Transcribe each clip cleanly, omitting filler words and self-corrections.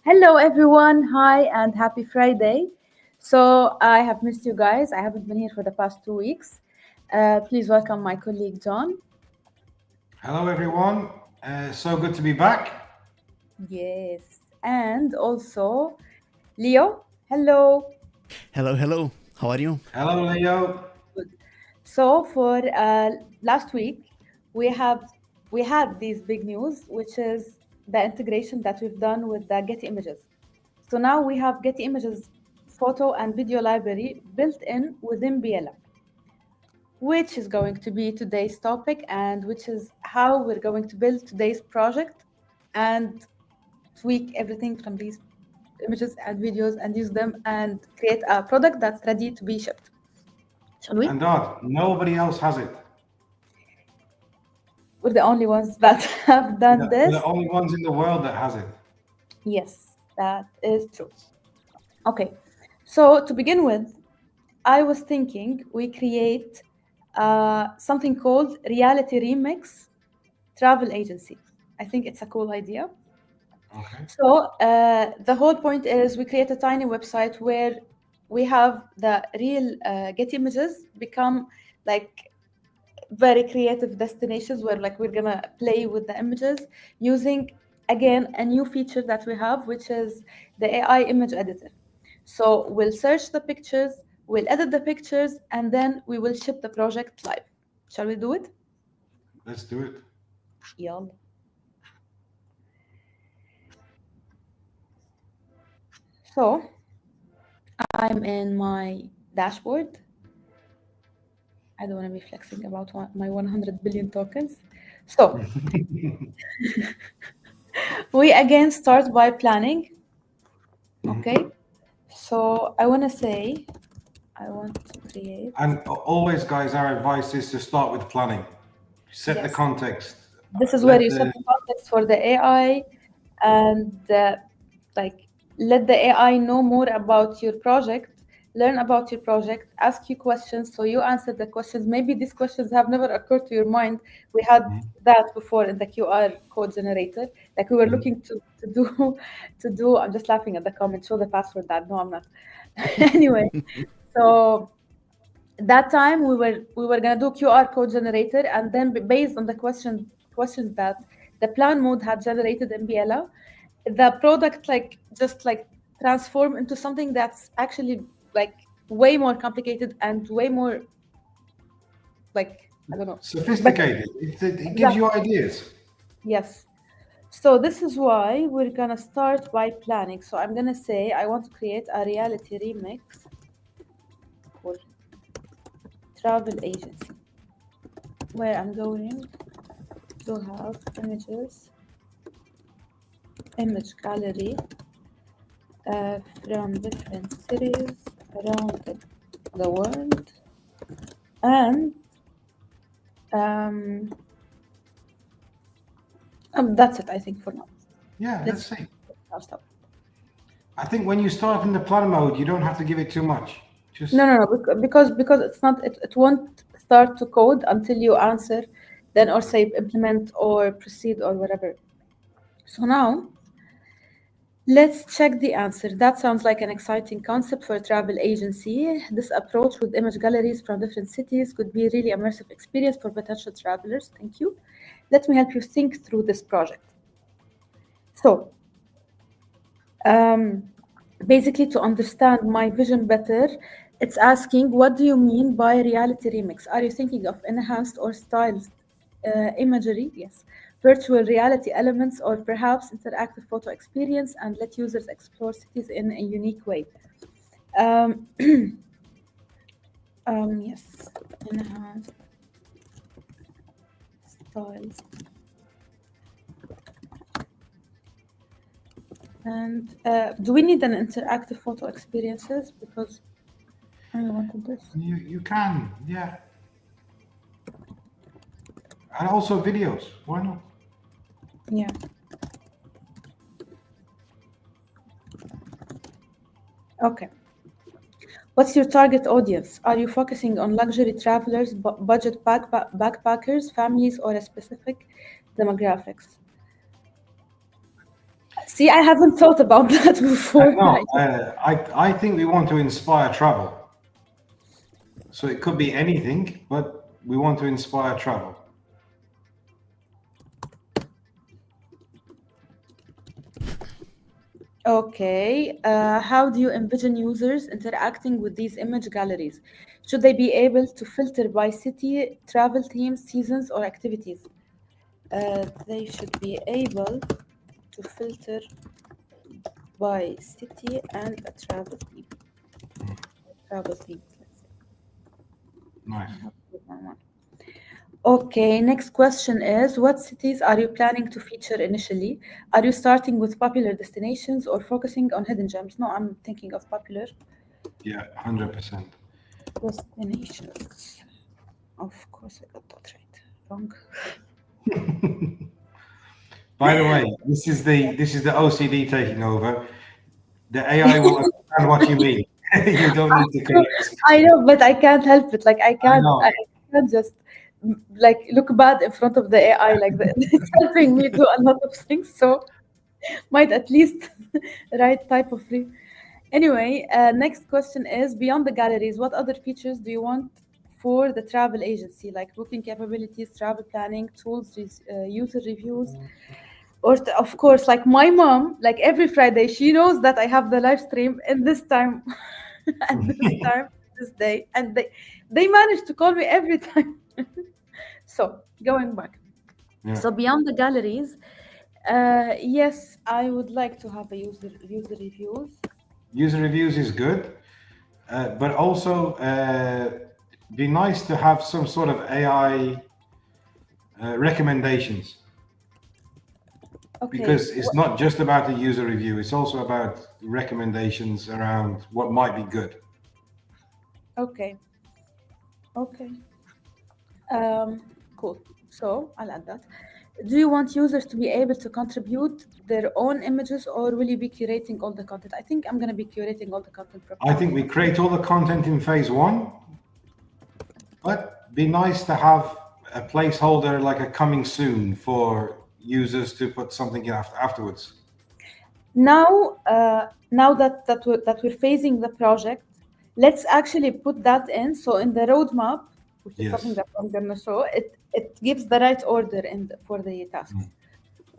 Hello, everyone. Hi, and happy Friday. So, I have missed you guys. I haven't been here for the past 2 weeks. Please welcome my colleague John. Hello, everyone. So good to be back. Yes. And also Leo. Hello. Hello, hello. How are you? Hello, Leo. Good. So, for last week, we have we had these big news, which is the integration that we've done with the Getty Images. So now we have Getty Images photo and video library built in within biela, which is going to be today's topic and which is how we're going to build today's project and tweak everything from these images and videos and use them and create a product that's ready to be shipped. Shall we? And Dad, nobody else has it. We're the only ones that have done We're this. the only ones in the world that has it. Yes, that is true. Okay, so to begin with, I was thinking we create something called Reality Remix Travel Agency. I think it's a cool idea. Okay. So the whole point is we create a tiny website where we have the real Getty Images become like very creative destinations where like we're gonna play with the images using again a new feature that we have, which is the AI image editor. So we'll search the pictures, we'll edit the pictures, and then we will ship the project live. Shall we do it? Let's do it. Yalla. So I'm in my dashboard. I don't want to be flexing about my 100 billion tokens. So we again start by planning. Okay. So I want to say, I want to create. And always, guys, our advice is to start with planning. Set the Yes. context. This is where Let you set the the context for the AI and like let the AI know more about your project, learn about your project, ask you questions, so you answer the questions. Maybe these questions have never occurred to your mind. We had that before in the QR code generator. Like we were looking to do to do. I'm just laughing at the comment. Show the password. That no, I'm not. Anyway, so that time we were gonna do QR code generator, and then based on the questions that the plan mode had generated in Biela, the product like just like transform into something that's actually like way more complicated and way more like I don't know better. sophisticated. It gives you Exactly. ideas. Yes. So this is why we're gonna start by planning. So I'm gonna say I want to create a reality remix for travel agency where I'm going to have images, image gallery from different cities around the world, and um, that's it. I think for now. Yeah, let's Let's see. stop. I think when you start in the plan mode, you don't have to give it too much. Just No, because it's not. It won't start to code until you answer, then or say implement or proceed or whatever. So now let's check the answer. That sounds like an exciting concept for a travel agency. This approach with image galleries from different cities could be a really immersive experience for potential travelers. Thank you. Let me help you think through this project. So, um, basically, to understand my vision better, it's asking, what do you mean by reality remix? Are you thinking of enhanced or styled imagery? Yes. Virtual reality elements, or perhaps interactive photo experience, and let users explore cities in a unique way. Um, yes, enhanced styles. And do we need an interactive photo experiences? Because I wanted this. you can, yeah. And also videos. Why not? Yeah. Okay. What's your target audience? Are you focusing on luxury travelers, budget backpackers, families, or a specific demographics? See, I haven't thought about that before. No, I think we want to inspire travel. So it could be anything, but we want to inspire travel. Okay. How do you envision users interacting with these image galleries? Should they be able to filter by city, travel themes, seasons, or activities? They should be able to filter by city and a travel theme. Travel themes, let's say. Nice. I have to put my one. Okay, next question is, what cities are you planning to feature initially? Are you starting with popular destinations or focusing on hidden gems? No, I'm thinking of popular Yeah, 100%. destinations. Of course, I got that right. Wrong. By the way, this is the OCD taking over. The AI will understand what you mean. You don't need to correct this. I know, but I can't help it. Like I I can't, I know. can't just like look bad in front of the AI like that. It's helping me do a lot of things, so might at least write type of free. Anyway, next question is, beyond the galleries, what other features do you want for the travel agency, like booking capabilities, travel planning, tools, user reviews, or of course, like my mom, like every Friday, she knows that I have the live stream in this time, at this time, this day, and they manage to call me every time. So going back, Yeah. so beyond the galleries, yes, I would like to have a user reviews. User reviews is good, but also be nice to have some sort of AI recommendations, Okay, because it's not just about the user review, it's also about recommendations around what might be good. okay, okay. Cool. So I'll add that. Do you want users to be able to contribute their own images, or will you be curating all the content? I think I'm gonna be curating all the content I properly. think we create all the content in phase one, but be nice to have a placeholder like a coming soon for users to put something in afterwards. Now that we're phasing the project, let's actually put that in. So in the roadmap, which is something Yes. that I'm gonna show, it gives the right order for the tasks.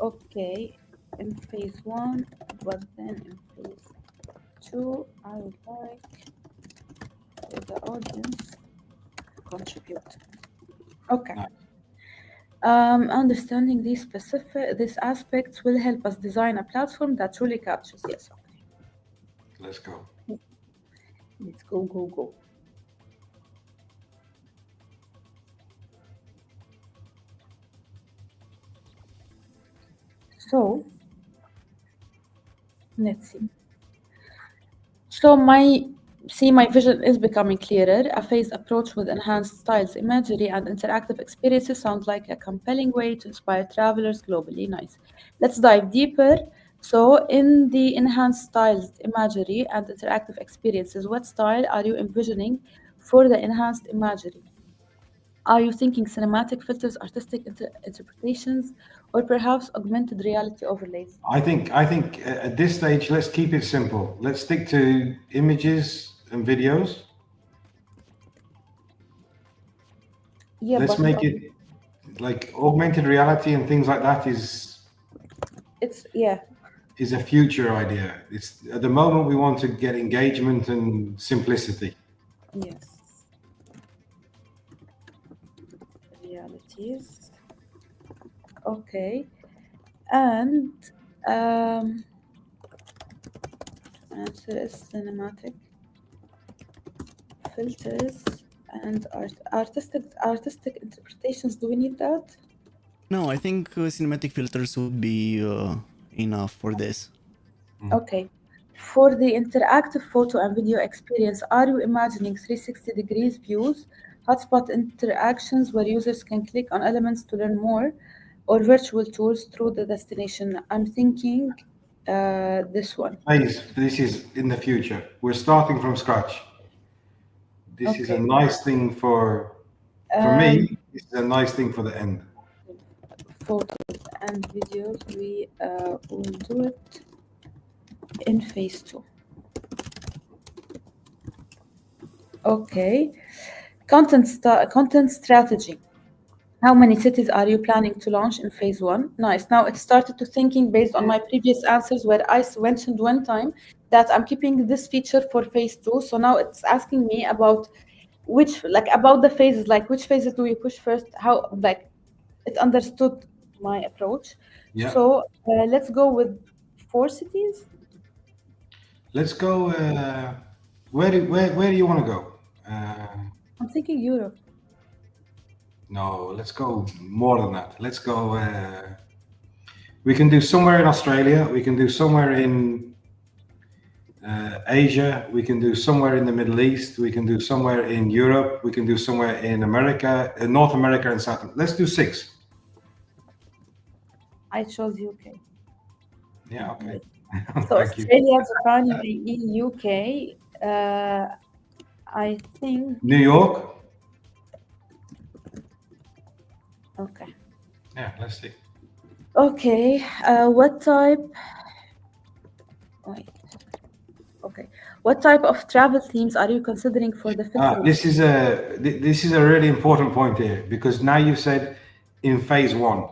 Okay, in phase one, but then in phase two, I would like for the audience to contribute. Okay. Nice. Understanding these aspects will help us design a platform that truly captures. Yes. Okay. Let's go. Let's go, go, go. So let's see. So my vision is becoming clearer. A phased approach with enhanced styles, imagery, and interactive experiences sounds like a compelling way to inspire travelers globally. Nice. Let's dive deeper. So, in the enhanced styles, imagery, and interactive experiences, what style are you envisioning for the enhanced imagery? Are you thinking cinematic filters, artistic interpretations, or perhaps augmented reality overlays? I think at this stage, let's keep it simple. Let's stick to images and videos. Yeah, Let's but make it like augmented reality and things like that yeah, is a future idea. It's at the moment we want to get engagement and simplicity. yes, realities. Okay, and um, answer is cinematic filters and artistic interpretations. Do we need that? No, I think cinematic filters would be enough for this. Okay. For the interactive photo and video experience, are you imagining 360 degrees views, hotspot interactions where users can click on elements to learn more, or virtual tours through the destination? I'm thinking this one. This is in the future. We're starting from scratch. This is a Okay. nice thing for Um, me. This is a nice thing for the end. Photos and videos, we will do it in phase 2. Okay. Content strategy. How many cities are you planning to launch in phase 1? Nice. Now it started to thinking based on my previous answers where I mentioned one time that I'm keeping this feature for phase 2. So now it's asking me about about the phases, like which phases do we push first? How, like, it understood my approach. Yeah. So let's go with 4 cities. Let's go. Where do you want to go? I'm thinking Europe. No, let's go more than that. Let's go. We can do somewhere in Australia. We can do somewhere in Asia. We can do somewhere in the Middle East. We can do somewhere in Europe. We can do somewhere in America, North America, and South. Let's do 6. I chose UK. Yeah. Okay. So Thank you. Australia, Japan, UAE, UK. I think. New York. Okay. Yeah. Let's see. Okay. What type? Wait. Okay. What type of travel themes are you considering for the filtering? This is a really important point here because now you've said in phase 1.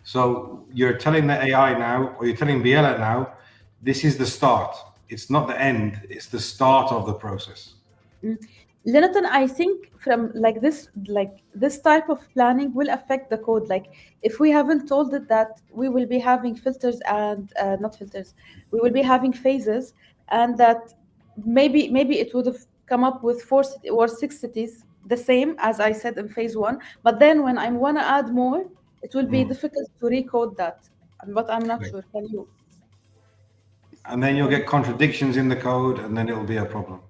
So you're telling the AI now, or you're telling Biela now, this is the start. It's not the end. It's the start of the process. Jonathan, I think from this type of planning will affect the code. Like if we haven't told it that we will be having filters and not filters, we will be having phases, and that maybe it would have come up with 4 or 6 cities, the same as I said in phase 1. But then when I want to add more, it will be difficult to recode that. But I'm not sure. Can you? And then you'll get contradictions in the code, and then it'll be a problem.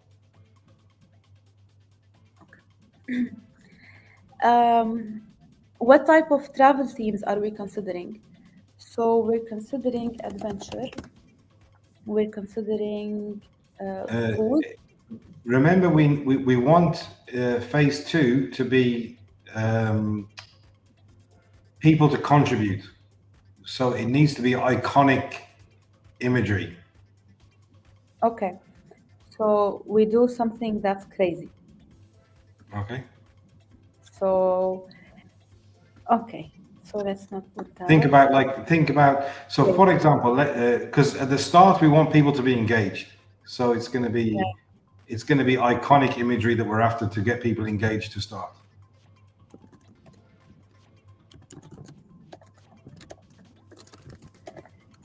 What type of travel themes are we considering? So we're considering adventure. We're considering food. Remember, we want phase 2 to be people to contribute. So it needs to be iconic imagery. Okay. So we do something that's crazy. Okay. So, okay. So let's not put that. Think about. So, for example, because at the start we want people to be engaged. So it's going to be iconic imagery that we're after to get people engaged to start.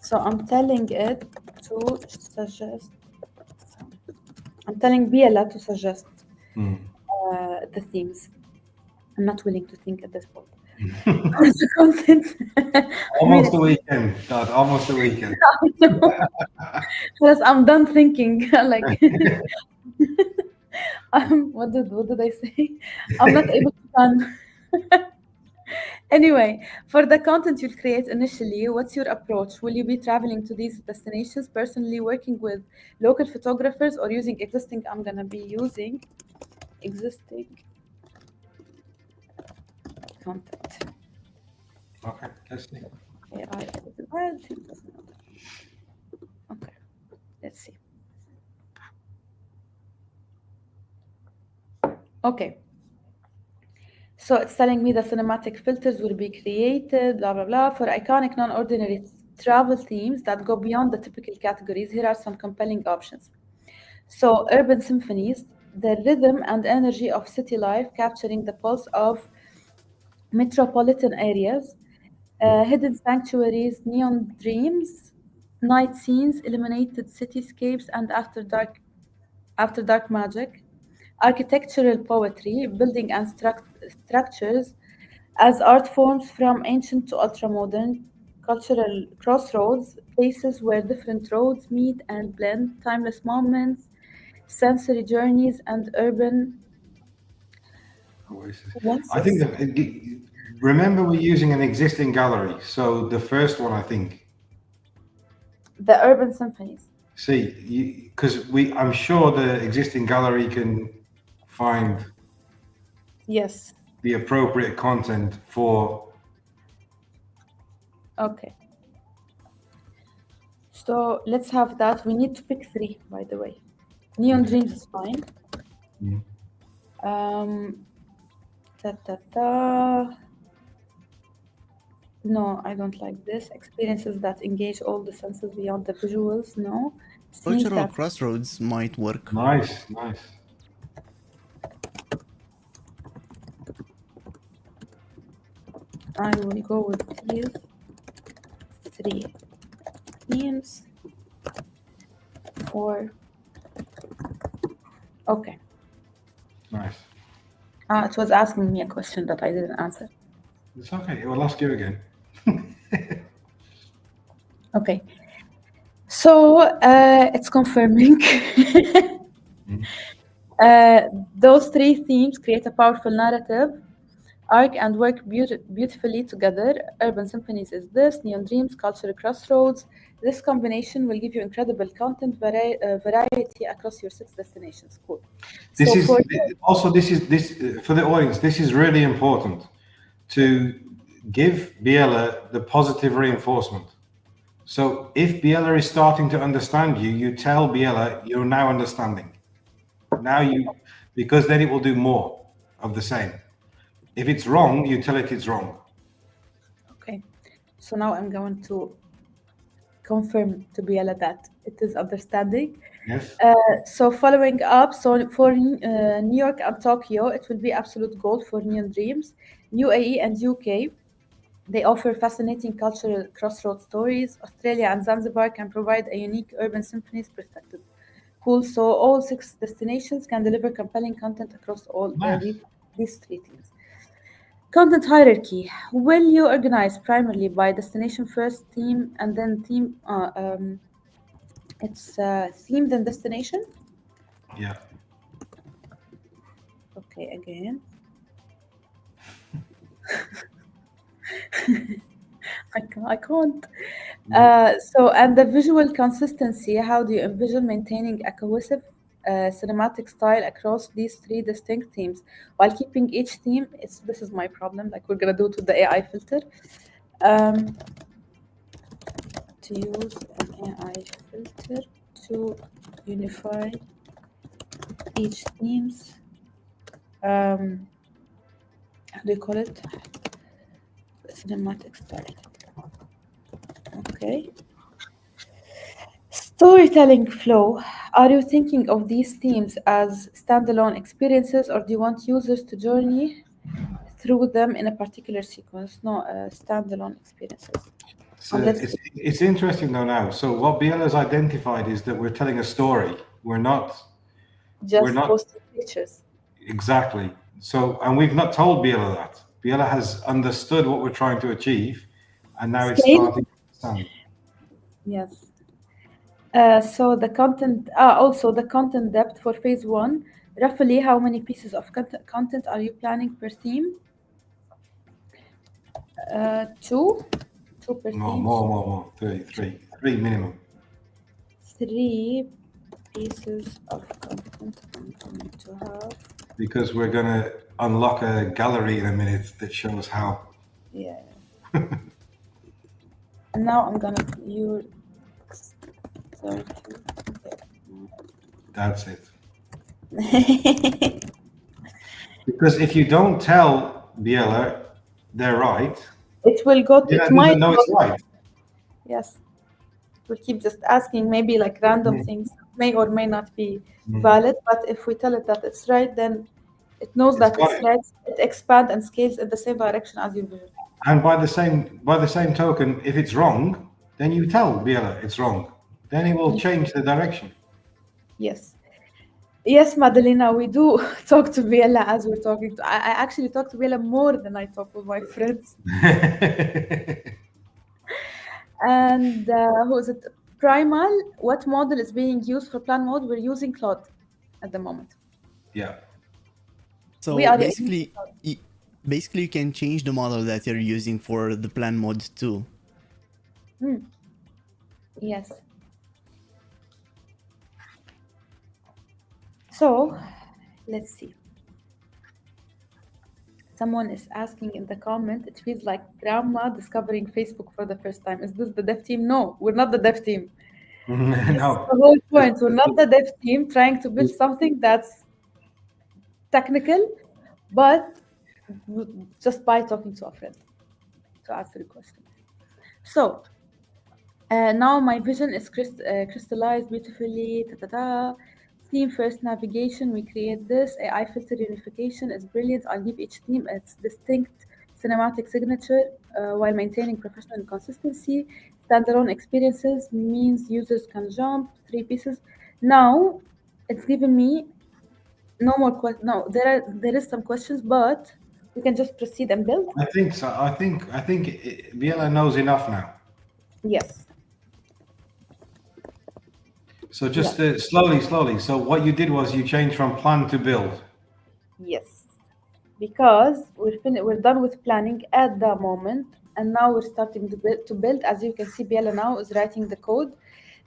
So I'm telling it to suggest. I'm telling Biela to suggest the themes. I'm not willing to think at this point. Content. Almost a weekend, Dad. Almost a weekend. Plus, I'm done thinking. Like, what did I say? I'm not able to plan. Anyway, for the content you'll create initially, what's your approach? Will you be traveling to these destinations personally, working with local photographers, or using existing? I'm gonna be using existing content. Okay, let's see. AI. Okay, let's see. Okay. So it's telling me the cinematic filters will be created, blah, blah, blah, for iconic, non-ordinary travel themes that go beyond the typical categories. Here are some compelling options. So urban symphonies, the rhythm and energy of city life, capturing the pulse of metropolitan areas, hidden sanctuaries, neon dreams, night scenes, illuminated cityscapes, and after dark magic, architectural poetry, building and structures as art forms from ancient to ultramodern, cultural crossroads, places where different roads meet and blend, timeless moments, sensory journeys, and urban I think oases. remember we're using an existing gallery. So the first one, I think. The urban symphonies. See, because I'm sure the existing gallery can find Yes. the appropriate content for. Okay. So let's have that. We need to pick 3, by the way. Neon Okay. Dreams is fine. Mm. Ta, ta, ta. No, I don't like this. Experiences that engage all the senses beyond the visuals. No. Scenes Cultural that crossroads might work. Nice, nice. I will go with these 3 themes. 4. Okay. Nice. It was asking me a question that I didn't answer. It's okay. It will ask you again. Okay. So it's confirming. Mm. Those 3 themes create a powerful narrative arc and work beautifully together. Urban Symphonies is this, Neon Dreams, Cultural Crossroads. This combination will give you incredible content variety across your 6 destinations. Cool. This So is for also this for the audience. This is really important to give Biela the positive reinforcement. So if Biela is starting to understand you, you tell Biela you're now understanding. Now you, because then it will do more of the same. If it's wrong, you tell it it's wrong. okay, so now I'm going to confirm to Biela that it is understanding. Yes. So following up, so for New York and Tokyo, it will be absolute gold for Neon Dreams. UAE and UK, they offer fascinating cultural crossroads stories. Australia and Zanzibar can provide a unique urban symphonies perspective. Cool. So all 6 destinations can deliver compelling content across all Nice. these 3 themes. Content hierarchy. Will you organize primarily by destination first, theme, and then theme? It's themed and destination. Yeah. Okay, again. I can't. So, and the visual consistency, how do you envision maintaining a cohesive cinematic style across these 3 distinct themes while keeping each theme? This is my problem, like we're gonna do to the AI filter. Um, to use an AI filter to unify each themes. How do you call it? Cinematic style. Okay. Storytelling flow. Are you thinking of these themes as standalone experiences or do you want users to journey through them in a particular sequence? No, standalone experiences. So And let's see, it's interesting though now. So what Biela has identified is that we're telling a story. We're just not posting pictures. exactly. So and we've not told Biela that. Biela has understood what we're trying to achieve, and now it's Scale? starting to understand. Yes. So the content, also the content depth for phase 1. Roughly, how many pieces of content are you planning per theme? 2, 2 per More, theme. more, So more, more. Three minimum. 3 pieces of content I'm going to have. Because we're gonna unlock a gallery in a minute that shows how. Yeah. And now I'm gonna use 30. That's it. Because if you don't tell Biela they're right, It will go. It Biela might doesn't know go. it's right. Yes. We'll keep just asking maybe like random Mm. things may or may not be Mm. valid. But if we tell it that it's right, then it knows It's that got it's it. right. It expands and scales in the same direction as you vision. And by the same token, if it's wrong, then you tell Biela it's wrong. Then it will change the direction. Yes. Yes, Madalena, we do talk to Biela as we're talking to. I actually talk to Biela more than I talk with my friends. And who is it? Primal, what model is being used for plan mode? We're using Claude at the moment. Yeah. We So are using basically, basically you can change the model that you're using for the plan mode too. yes. So let's see. Someone is asking in the comment, it feels like grandma discovering Facebook for the first time. Is this the dev team? No, we're not the dev team. No. The whole point. We're not the dev team trying to build something that's technical, but just by talking to a friend to answer the question. So now my vision is crystallized beautifully. Theme first navigation. We create this. AI filter unification is brilliant. I'll give each theme its distinct cinematic signature while maintaining professional consistency. Standalone experiences means users can jump 3 pieces. Now it's given me no more questions. No, there is some questions, but we can just proceed and build. I think so. I think Biela knows enough now. Yes. So just slowly. So what you did was you changed from plan to build. Yes. Because we're done with planning at the moment, and now we're starting to build. As you can see, Biela now is writing the code.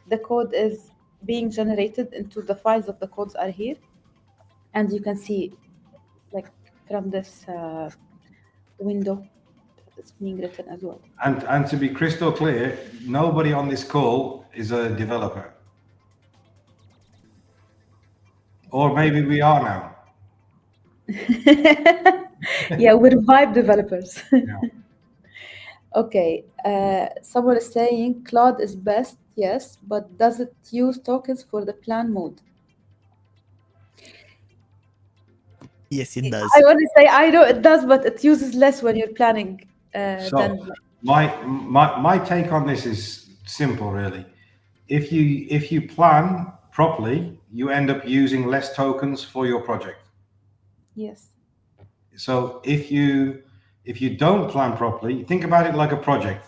The code is being generated into the files of the codes are here, and you can see like from this window it's being written as well. And to be crystal clear, nobody on this call is a developer. Or maybe we are now. Yeah, we're vibe developers. Yeah. Okay, someone is saying Claude is best, yes, but does it use tokens for the plan mode? Yes, it does. I want to say I know it does, but it uses less when you're planning So than. my take on this is simple, really. If you plan properly, you end up using less tokens for your project. Yes. So if you don't plan properly, think about it like a project.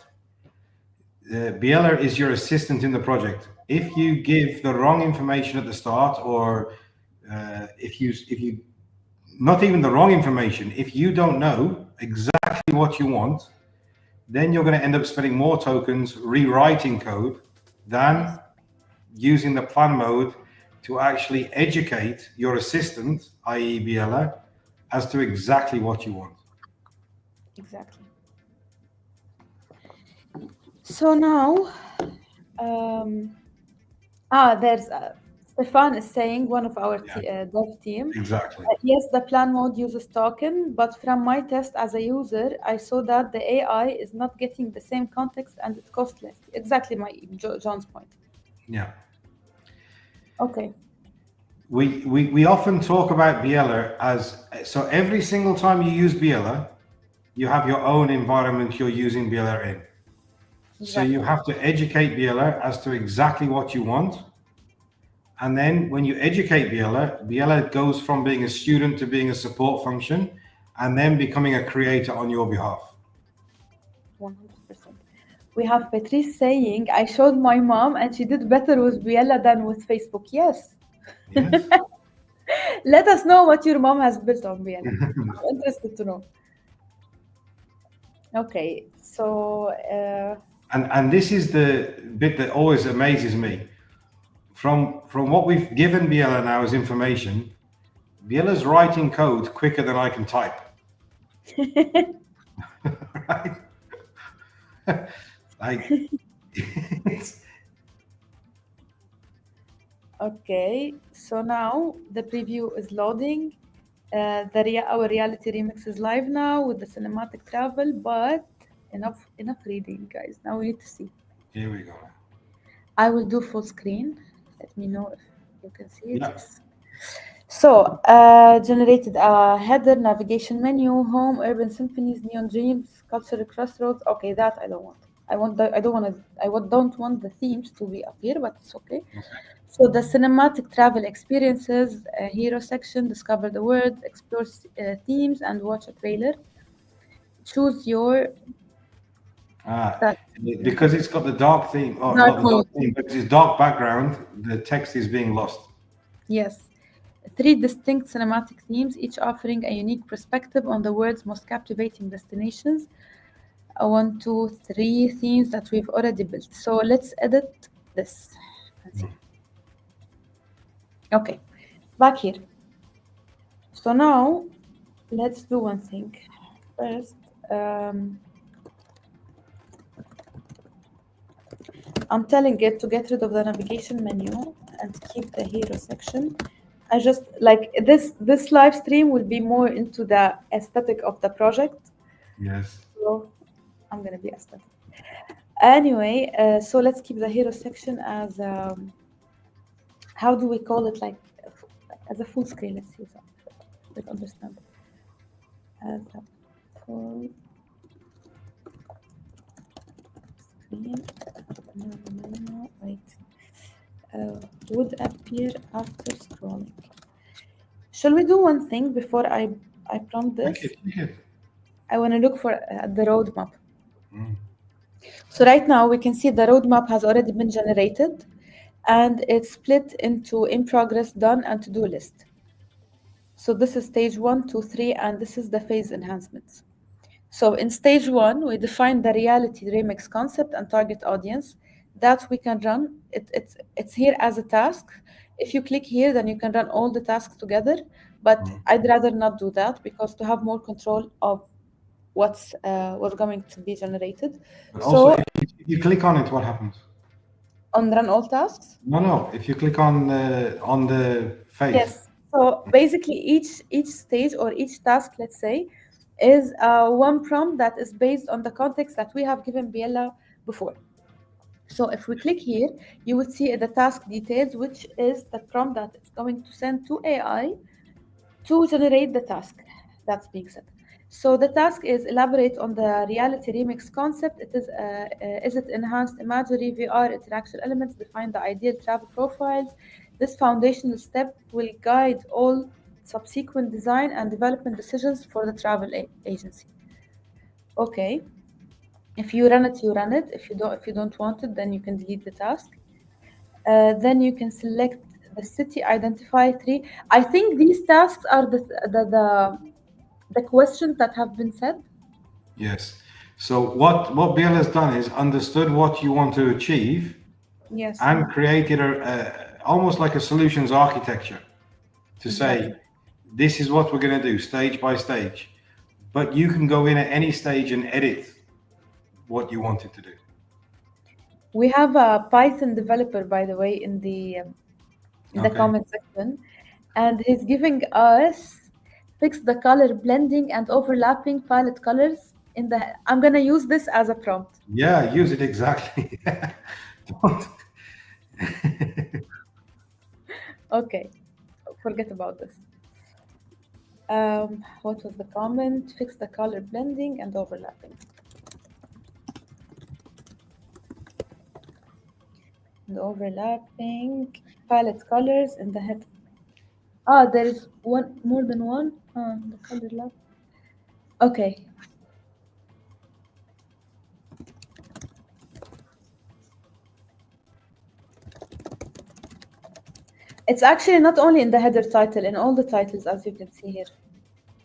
Biela is your assistant in the project. If you give the wrong information at the start, or if you not even the wrong information, if you don't know exactly what you want, then you're going to end up spending more tokens rewriting code than using the plan mode to actually educate your assistant, i.e. Biela, as to exactly what you want. Exactly. So now, um, there's Stefan is saying, one of our dev team. Exactly. Yes, the plan mode uses token, but from my test as a user, I saw that the AI is not getting the same context and it costs less. Exactly John's point. Yeah. Okay. We often talk about Biela as, so every single time you use Biela, you have your own environment you're using Biela in. So you have to educate Biela as to exactly what you want. And then when you educate Biela, Biela goes from being a student to being a support function and then becoming a creator on your behalf. 100%. We have Patrice saying, I showed my mom and she did better with Biela than with Facebook. Yes. Yes. Let us know what your mom has built on Biela. I'm interested to know. Okay, so and this is the bit that always amazes me. From what we've given Biela now as information, Biela's writing code quicker than I can type. Right? Like it's, okay, so now the preview is loading. Our reality remix is live now with the cinematic travel, but enough reading, guys. Now we need to see. here we go. I will do full screen. Let me know if you can see it. Yeah. Yes. So, generated a header, navigation menu, home, urban symphonies, neon dreams, cultural crossroads. Okay, that I don't want. Don't want the themes to be up here, but it's okay. So the cinematic travel experiences, hero section, discover the world, explore themes, and watch a trailer. Choose your Because it's got the dark theme, or dark not the dark mode. theme, but it's dark background, the text is being lost. Yes. 3 distinct cinematic themes, each offering a unique perspective on the world's most captivating destinations. 1, 2, 3 themes that we've already built. So let's edit this. Let's see. Okay, back here. So now let's do one thing. First, I'm telling it to get rid of the navigation menu and keep the hero section. I just like this live stream will be more into the aesthetic of the project. Yes. So I'm gonna be aesthetic. Anyway, so let's keep the hero section as how do we call it, like as a full screen. Let's use that. Let's understand as a full screen. No, wait. Would appear after scrolling. Shall we do one thing before I prompt Take this? it. Take it. I want to look for the roadmap. Mm. So right now we can see the roadmap has already been generated, and it's split into in progress, done, and to-do list. So this is stage 1, 2, 3, and this is the phase enhancements. So in stage 1, we define the reality remix concept and target audience that we can run. It's here as a task. If you click here, then you can run all the tasks together. But I'd rather not do that, because to have more control of what's going to be generated. But also, So if you click on it, what happens? on run all tasks. No. If you click on the face. Yes. So basically, each stage or each task, let's say, is one prompt that is based on the context that we have given Biela before. So if we click here, you would see the task details, which is the prompt that it's going to send to AI to generate the task that's being set. So the task is elaborate on the reality remix concept. Is it enhanced imagery, VR, interaction elements, define the ideal travel profiles. This foundational step will guide all subsequent design and development decisions for the travel agency. Okay. If you run it, you run it. If you don't want it, then you can delete the task. Then you can select the city, identify tree. I think these tasks are the questions that have been said. Yes. So what Bill has done is understood what you want to achieve Yes, and created almost like a solutions architecture to exactly. say this is what we're going to do stage by stage. But you can go in at any stage and edit what you wanted to do. We have a Python developer, by the way, in the Okay. comment section, and he's giving us fix the color blending and overlapping palette colors in the. I'm gonna use this as a prompt. Yeah, use it exactly. Don't- Okay, forget about this. What was the comment? Fix the color blending and overlapping. And overlapping palette colors in the head. Ah, there is one more than one. The color lab. Okay. It's actually not only in the header title, in all the titles, as you can see here.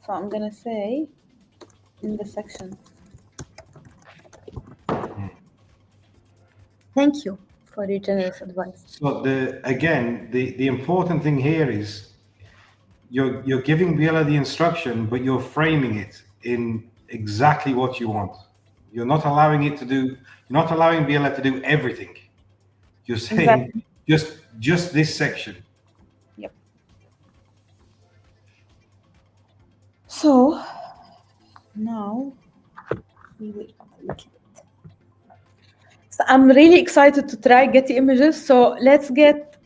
So I'm gonna say in the section. Thank you for your generous advice. So the important thing here is you're giving Biela the instruction, but you're framing it in exactly what you want. You're not allowing it to do. You're not allowing Biela to do everything. You're saying Exactly. just this section. Yep. So now we will look at it. So I'm really excited to try Getty Images. So let's fix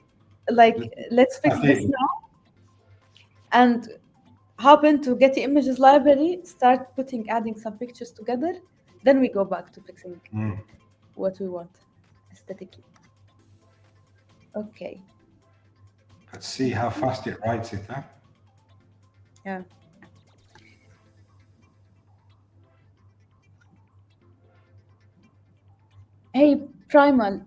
this now and hop into Getty Images library, start adding some pictures together. Then we go back to fixing what we want aesthetically. Okay. Let's see how fast it writes it, huh? Yeah. Hey, Primal.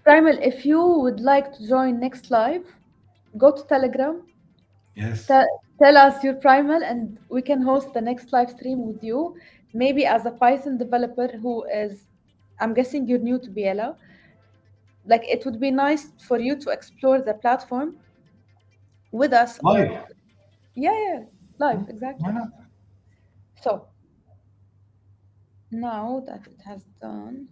Primal, if you would like to join next live, go to Telegram. Yes. Tell us your Primal, and we can host the next live stream with you. Maybe as a Python developer who is, I'm guessing you're new to Biela. Like, it would be nice for you to explore the platform with us, or Live. yeah, live, Why exactly. not? So now that it has done,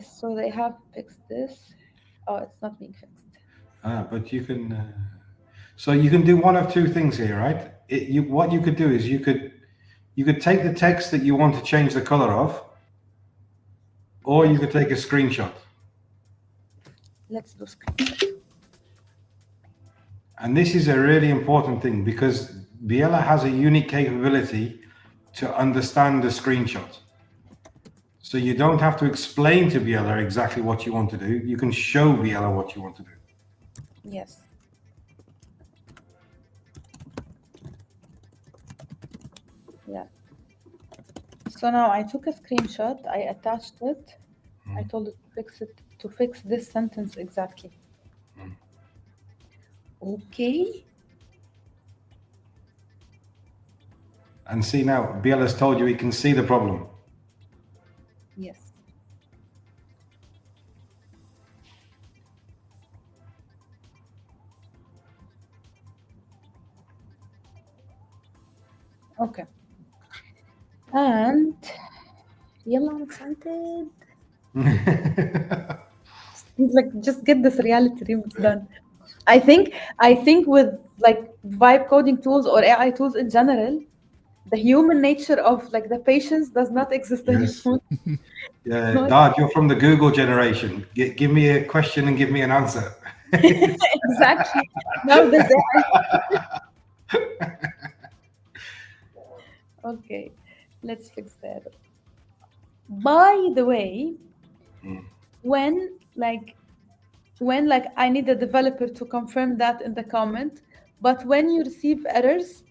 So they have fixed this. Oh, it's not being fixed. But you can. So you can do one of two things here, right? What you could do is you could take the text that you want to change the color of, or you Yes. could take a screenshot. Let's do screenshot. And this is a really important thing because Biela has a unique capability to understand the screenshot. So you don't have to explain to Biela exactly what you want to do. You can show Biela what you want to do. Yes. Yeah. So now I took a screenshot, I attached it, I told it to fix this sentence exactly. Okay. And see now, Biela's told you he can see the problem. Yes. Okay. And yalla, I'm excited. He's like, just get this reality remix done. I think with like vibe coding tools or AI tools in general, the human nature of like the patience does not exist Yes. anymore. Yeah, Dad, you're from the Google generation. Give me a question and give me an answer. Exactly. Now there's okay. Let's fix that. By the way, when like when I need a developer to confirm that in the comment, but when you receive errors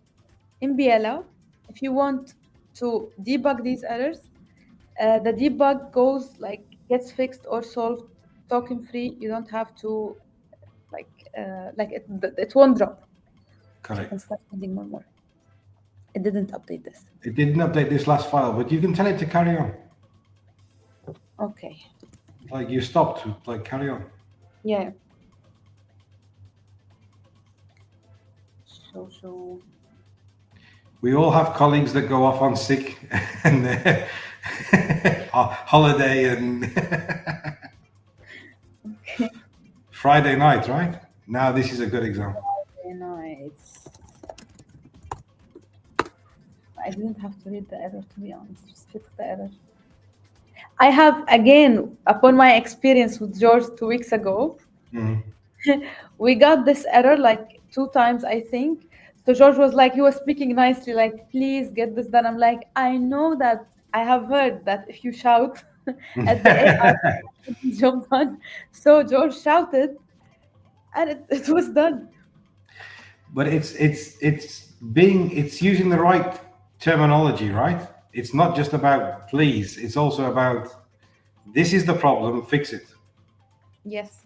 in Biela, if you want to debug these errors, the debug goes like gets fixed or solved token free. You don't have to it won't drop. I Correct. can start reading more. It didn't update this. It didn't update this last file, but you can tell it to carry on. Okay. Like you stopped, like carry on. Yeah. So We all have colleagues that go off on sick and holiday and okay. Friday night, right? Now this is a good example. Very nice. I didn't have to read the error to be honest. Just fix the error. I have again, upon my experience with George 2 weeks ago, Mhm. we got this error like 2 times, I think. So George was like, he was speaking nicely, like, please get this done. I'm like, I know that I have heard that if you shout at the AI, it's job done. So George shouted and it was done. But it's using the right terminology, right? It's not just about please, it's also about this is the problem, fix it. Yes.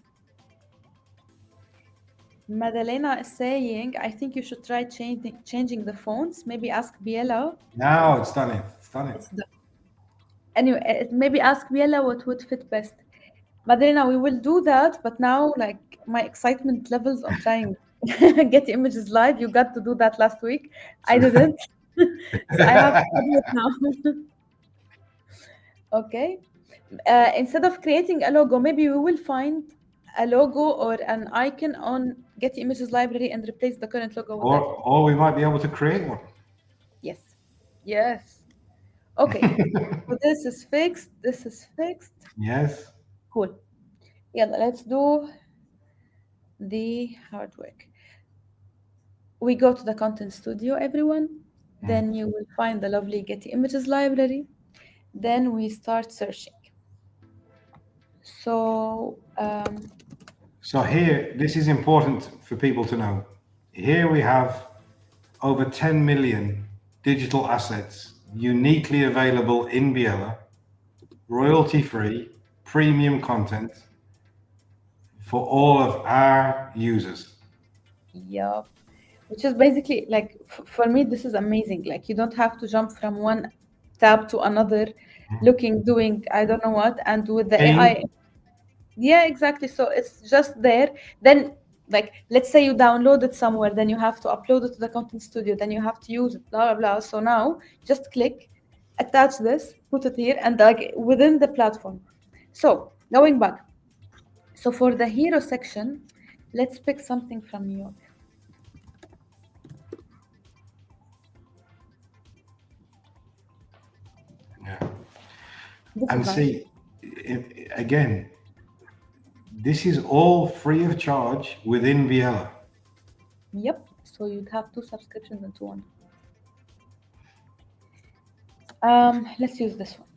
Madalena is saying, I think you should try changing the fonts. Maybe ask Biela. Now it's done it. It's done it. It's done. Anyway, maybe ask Biela what would fit best. Madalena, we will do that, but now like my excitement levels on trying Getty Images live. You got to do that last week. I didn't. So I have to do it now. Okay. Instead of creating a logo, maybe we will find a logo or an icon on Getty Images library and replace the current logo with that. Or we might be able to create one. Yes. Yes. Okay. So this is fixed. This is fixed. Yes. Cool. Yeah, let's do the hard work. We go to the Content Studio, everyone. Then you will find the lovely Getty Images library. Then we start searching. So, So here, this is important for people to know. Here we have over 10 million digital assets uniquely available in Biela, royalty-free, premium content for all of our users. yeah, which is basically like for me, this is amazing. Like you don't have to jump from one tab to another, looking, doing, I don't know what, and with the Paying. AI. Yeah, exactly. So it's just there. Then, like, let's say you download it somewhere, then you have to upload it to the Content Studio, then you have to use it, blah, blah, blah. So now just click, attach this, put it here, and like within the platform. So going back. So for the hero section, let's pick something from New York. Yeah. This And is nice. see, again, this is all free of charge within Biela. Yep. So you'd have 2 subscriptions into one. Let's use this one.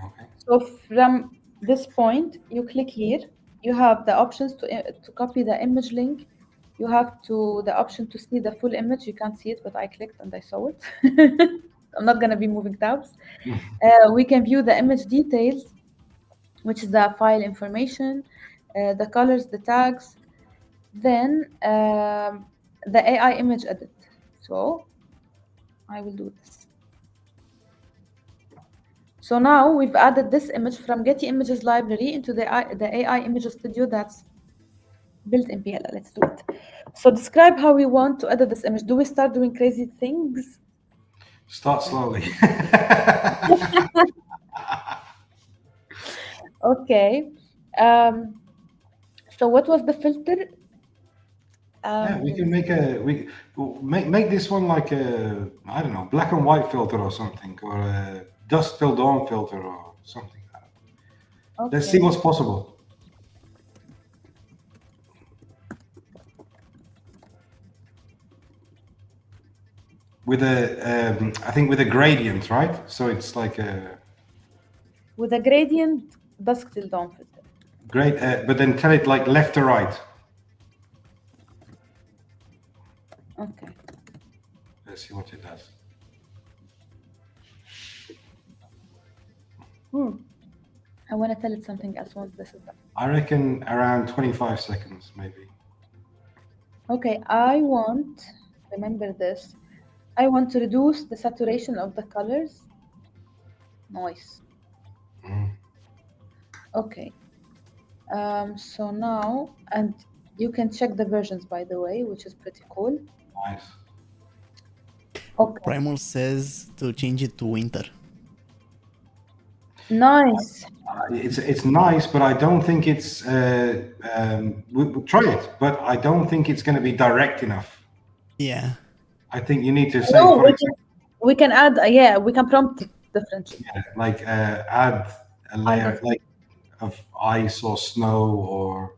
Okay. So from this point, you click here. You have the options to copy the image link. You have the option to see the full image. You can't see it, but I clicked and I saw it. I'm not gonna be moving tabs. We can view the image details, which is the file information, the colors, the tags, then the AI image edit. So I will do this. So now we've added this image from Getty Images library into the AI Image Studio that's built in Biela. Let's do it. So describe how we want to edit this image. Do we start doing crazy things? Start slowly. Okay. So what was the filter? Yeah, we can make this one like a, I don't know, black and white filter or something, or a dusk till dawn filter or something. Let's see Okay. what's possible. With I think with a gradient, right? So it's like a With a gradient dusk till dawn filter. great, but then tell it like left to right. Okay. Let's see what it does. I want to tell it something else once this is done. I reckon around 25 seconds, maybe. Okay, remember this, I want to reduce the saturation of the colors. Nice. Okay. So now, and you can check the versions, by the way, which is pretty cool. Nice. Okay. Primal says to change it to winter. Nice. It's nice, but I don't think it's. We'll try it, but I don't think it's going to be direct enough. Yeah. I think you need to say, No, for example, we can add, we can prompt it differently. yeah, like add a layer like of ice or snow, or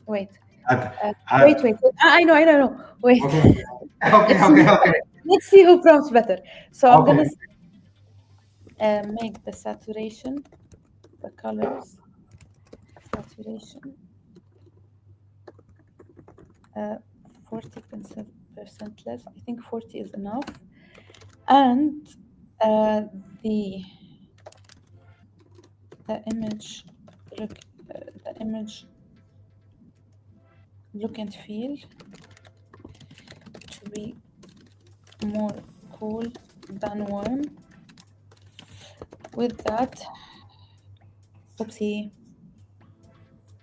Wait. add, Wait. I know. Wait. Okay. Let's see who prompts better. So I'm Okay. gonna make the saturation, the colors, saturation, 40% less. I think 40 is enough, and the image look and feel to be more cool than warm. With that, oopsie,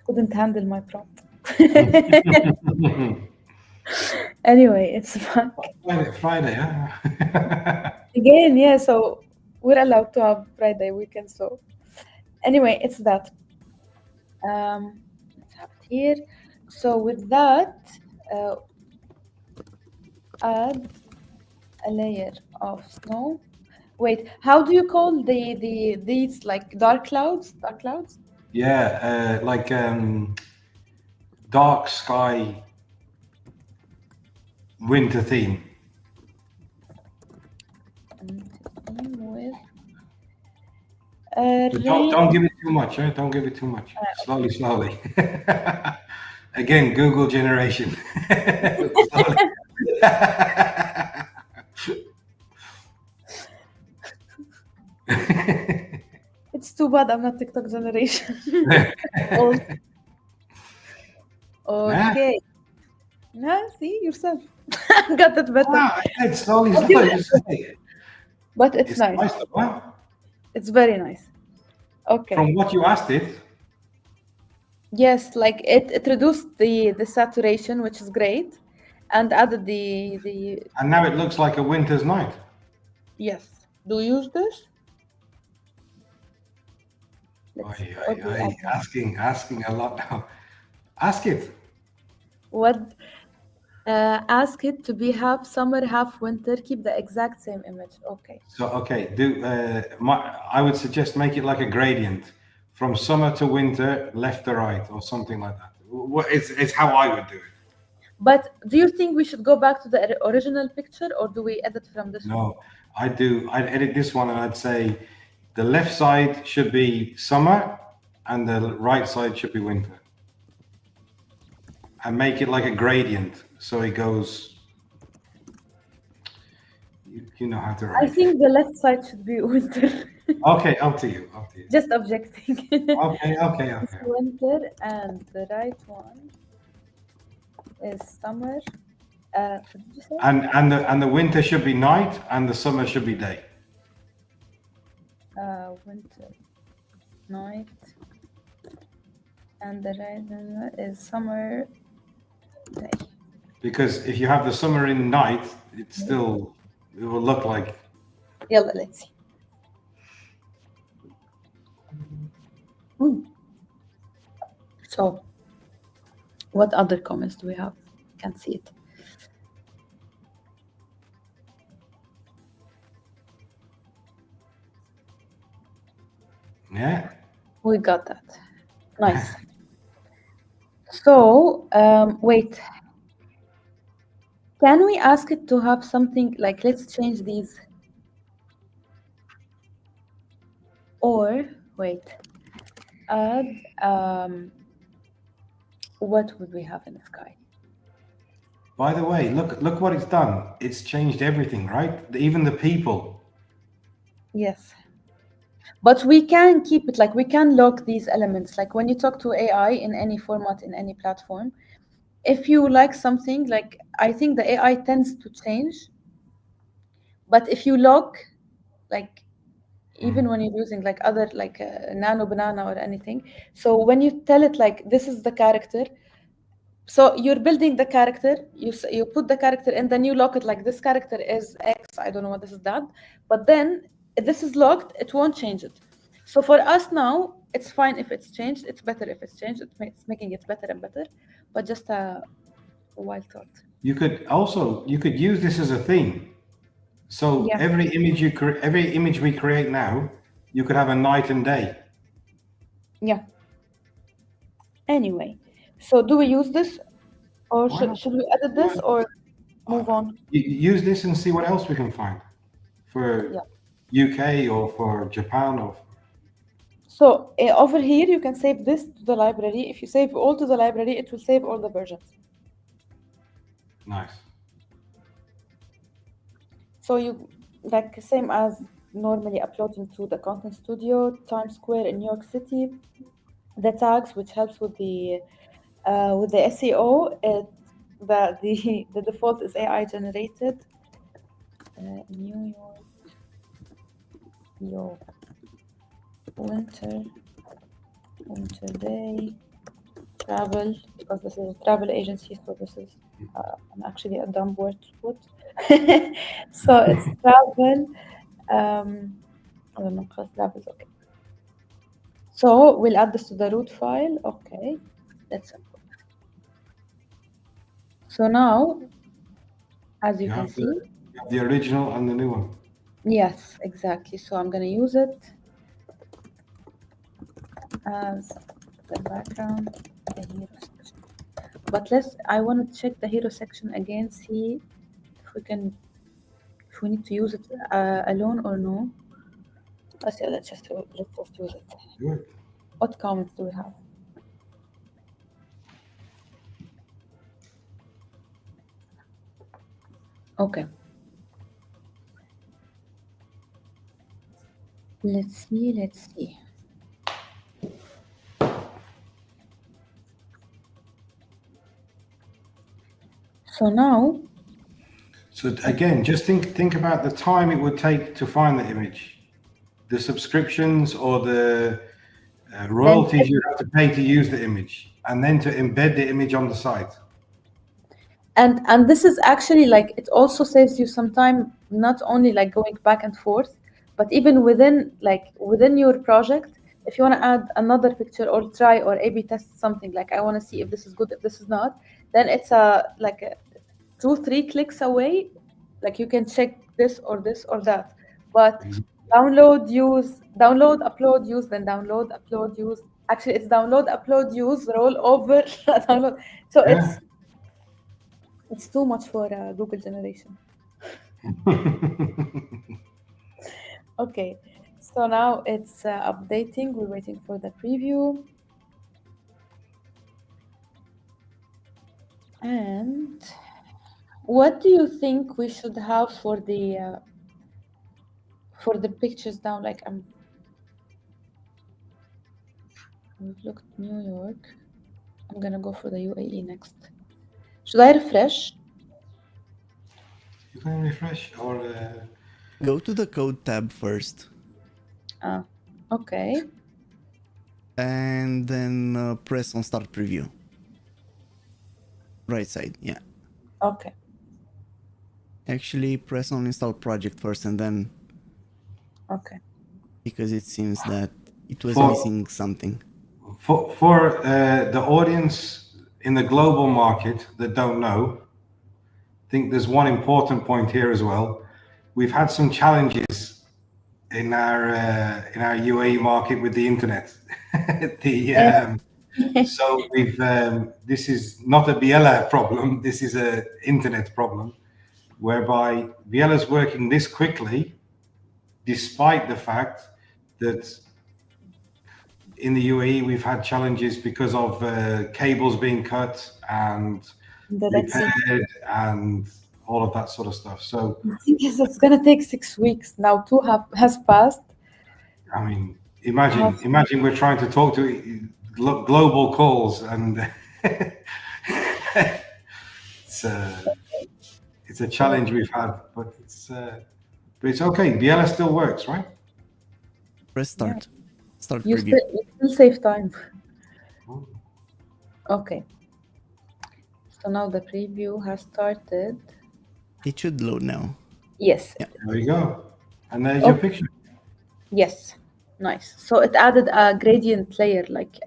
couldn't handle my prompt. Anyway, it's fine. Friday, huh? Again, yeah, so we're allowed to have Friday weekend, so anyway, it's that. Let's have it here. So with that, add a layer of snow. Wait, how do you call these like dark clouds? Dark clouds? Yeah, like dark sky winter theme. With But don't give it too much, eh? Don't give it too much. Slowly. Again, Google generation. Slowly. It's too bad I'm not TikTok generation. Okay. Nah, see yourself. Got it better. I said slowly. Just say it. But it's nice. Though, huh? It's very nice. Okay. From what you asked it. Yes, like it reduced the saturation, which is great, and added the. And now it looks like a winter's night. Yes. Do you use this? Asking a lot now. Ask it. What? Ask it to be half summer, half winter. Keep the exact same image. Okay. So okay, I would suggest make it like a gradient from summer to winter, left to right, or something like that. It's how I would do it. But do you think we should go back to the original picture, or do we edit from this one? No, I'd edit this one and I'd say the left side should be summer and the right side should be winter. And make it like a gradient so it goes. You know how to I write. think the left side should be winter. Okay, up to you. Up to you. Just objecting. Okay. It's winter, and the right one is summer. What did you say? And the winter should be night and the summer should be day. Winter, night, and the right one is summer, day. Because if you have the summer in night, it will look like. Yalla, let's see. So, what other comments do we have? Can't see it. Yeah. We got that. Nice. So, wait. Can we ask it to have something like, let's change these? Or, wait, add, what would we have in the sky? By the way, look what it's done. It's changed everything, right? Even the people. Yes. But we can keep it, like we can lock these elements. Like when you talk to AI in any format, in any platform, if you like something, like I think the AI tends to change. But if you lock, like even when you're using like other, like Nano Banana or anything, so when you tell it like this is the character, so you're building the character, you put the character and then you lock it like this character is X, I don't know what this is that, but then if this is locked, it won't change it. So for us now, it's fine if it's changed, it's better if it's changed, it's making it better and better, but just a wild thought. You could use this as a theme. So Yeah. every image we create now, you could have a night and day. Yeah. Anyway, so do we use this, or should we edit this or move on? Use this and see what else we can find for UK or for Japan or. So over here, you can save this to the library. If you save all to the library, it will save all the versions. Nice. So you, like same as normally uploading to the Content Studio, Times Square in New York City, the tags, which helps with the SEO. The default is AI generated. New York winter day travel, because this is a travel agency, so this is I'm actually a dumb word to put. So it's travel. I don't know, travel is okay. So we'll add this to the root file. Okay, that's it. So now, as you can see, the original and the new one. Yes, exactly. So I'm going to use it as the background, the hero section. But I want to check the hero section again, see if we need to use it alone or no. Let's just use it. Good. What comments do we have? Okay. Let's see. So now. So again, just think about the time it would take to find the image, the subscriptions or the royalties you have to pay to use the image, and then to embed the image on the site. And this is actually like, it also saves you some time, not only like going back and forth, but even within your project, If you want to add another picture or try or A/B test something, like I want to see if this is good, if this is not, then it's like a 2-3 clicks away. Like you can check this or this or that. But download, upload, use, then download, upload, use. Actually, it's download, upload, use, roll over, download. So Yeah. it's too much for Google generation. Okay, so now it's updating. We're waiting for the preview. And what do you think we should have for the pictures down? Like we've looked New York. I'm gonna go for the UAE next. Should I refresh? You can refresh or Go to the code tab first, Ah, okay. and then press on Start Preview. Right side, yeah. Okay. Actually, press on Install Project first, and then Okay. because it seems that it was For- missing something. for the audience in the global market that don't know, I think there's one important point here as well. We've had some challenges in our UAE market with the internet. So we've this is not a Biela problem. This is a internet problem, whereby Biela's working this quickly, despite the fact that in the UAE we've had challenges because of cables being cut and The Red Sea. repaired and all of that sort of stuff. So I think it's gonna take 6 weeks now. Has passed. I mean, imagine we're trying to talk to global calls, and it's a challenge we've had, but it's okay. Biela still works, right? Press Start. Start You Preview. still save time. Okay. So now the preview has started. It should load now. Yes. Yeah. There you go. And there's your picture. Yes. Nice. So it added a gradient layer, like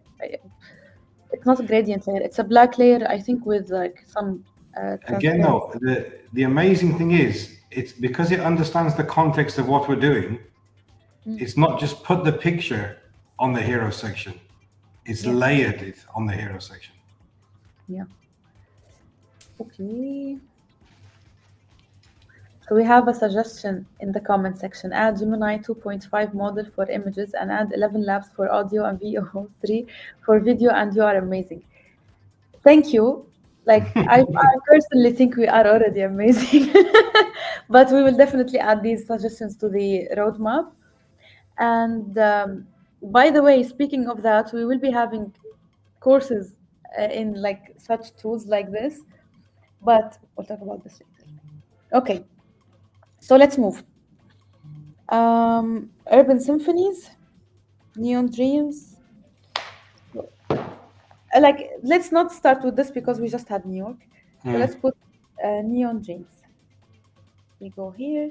it's not a gradient layer. It's a black layer, I think, with like some. Again, though, the amazing thing is, it's because it understands the context of what we're doing. It's not just put the picture on the hero section. It's layered it on the hero section. Yeah. Okay. So we have a suggestion in the comment section. Add Gemini 2.5 model for images and add 11 labs for audio and VO3 for video, and you are amazing. Thank you. Like I personally think we are already amazing, but we will definitely add these suggestions to the roadmap. And by the way, speaking of that, we will be having courses in like such tools like this, but we'll talk about this later. Okay, so let's move. Urban symphonies, neon dreams. Like, let's not start with this because we just had New York. So let's put neon dreams. We go here,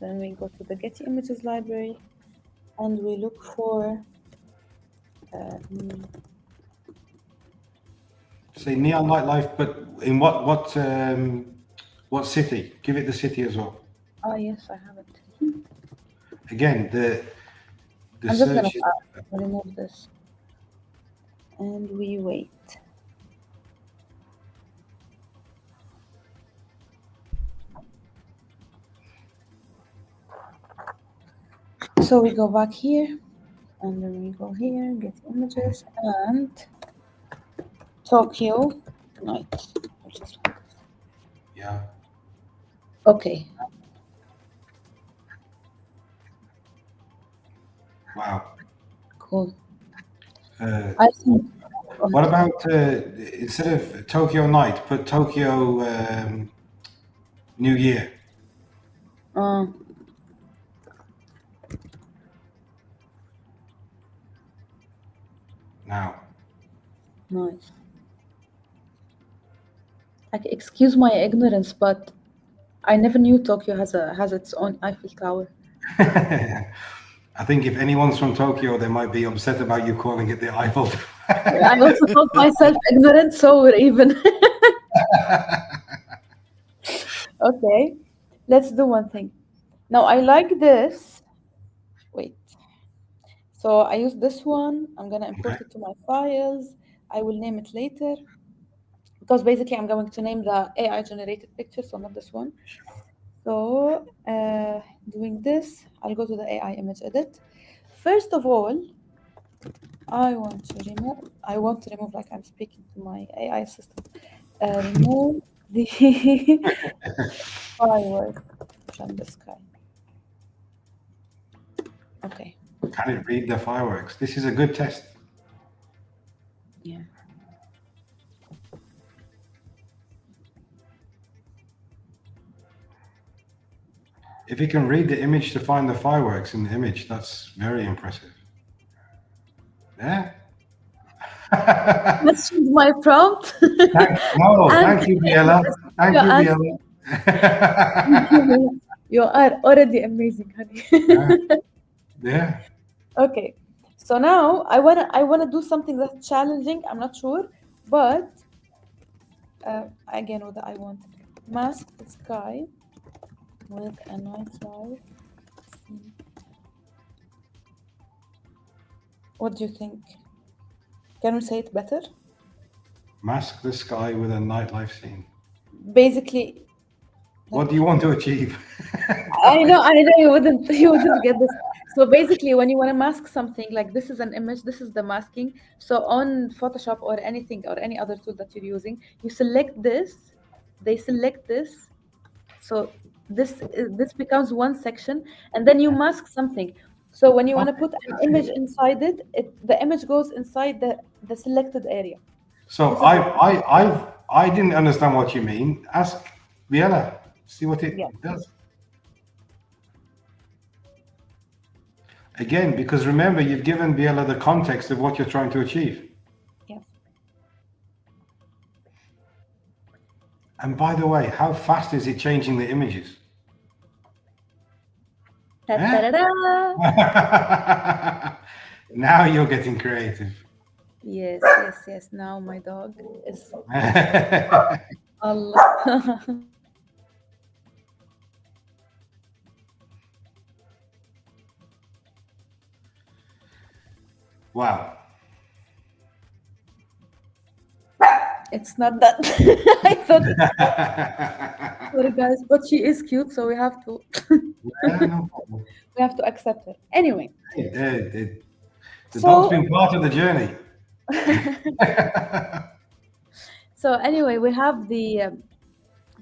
then we go to the Getty Images library, and we look for Say neon nightlife, but in what city? Give it the city as well. oh yes, I have it. Again, the I'm just gonna search. remove this, and we wait. So we go back here, and then we go here, get images, and Tokyo night. Yeah. Okay. Wow. Cool. I think. What about instead of Tokyo night, put Tokyo New Year? Now. Nice. Like, excuse my ignorance, but I never knew Tokyo has its own Eiffel Tower. I think if anyone's from Tokyo, they might be upset about you calling it the Eiffel Tower. I also called myself ignorant, so we're even. Okay, let's do one thing. Now I like this. Wait. So I use this one. I'm gonna import Okay. it to my files. I will name it later because basically I'm going to name the AI generated picture, so not this one. So doing this, I'll go to the AI image edit. First of all, I want to remove like I'm speaking to my AI system. Remove the firework from the sky. Okay. Can it read the fireworks? This is a good test. Yeah. If it can read the image to find the fireworks in the image, that's very impressive. Yeah. Let's change my prompt. And Thank you, Biela. you Thank you, ask, Biela. you are already amazing, honey. Yeah. Okay. So now I wanna do something that's challenging. I'm not sure, but again with the I want mask the sky with a nightlight scene. What do you think? Can we say it better? Mask the sky with a nightlife scene. Basically, What do you want to achieve? I know you wouldn't get this. So basically, when you want to mask something, like this is an image, this is the masking. So on Photoshop or anything or any other tool that you're using, you select this, they select this. So this becomes one section, and then you mask something. So when you want to Okay, put an that's image it. inside it, the image goes inside the selected area. So This is I didn't understand what you mean. Ask Biela. See what yeah, it does. Again, because remember, you've given Biela the context of what you're trying to achieve. yes. And by the way, how fast is it changing the images? Eh? Ta-ta-da-da! Now you're getting creative. Yes, yes, yes. Now my dog is Allah. Wow. It's not that. I thought sorry guys, but she is cute, so we have to Yeah, no problem. we have to accept her. Anyway, Hey, the dog's so been part of the journey. so anyway, we have the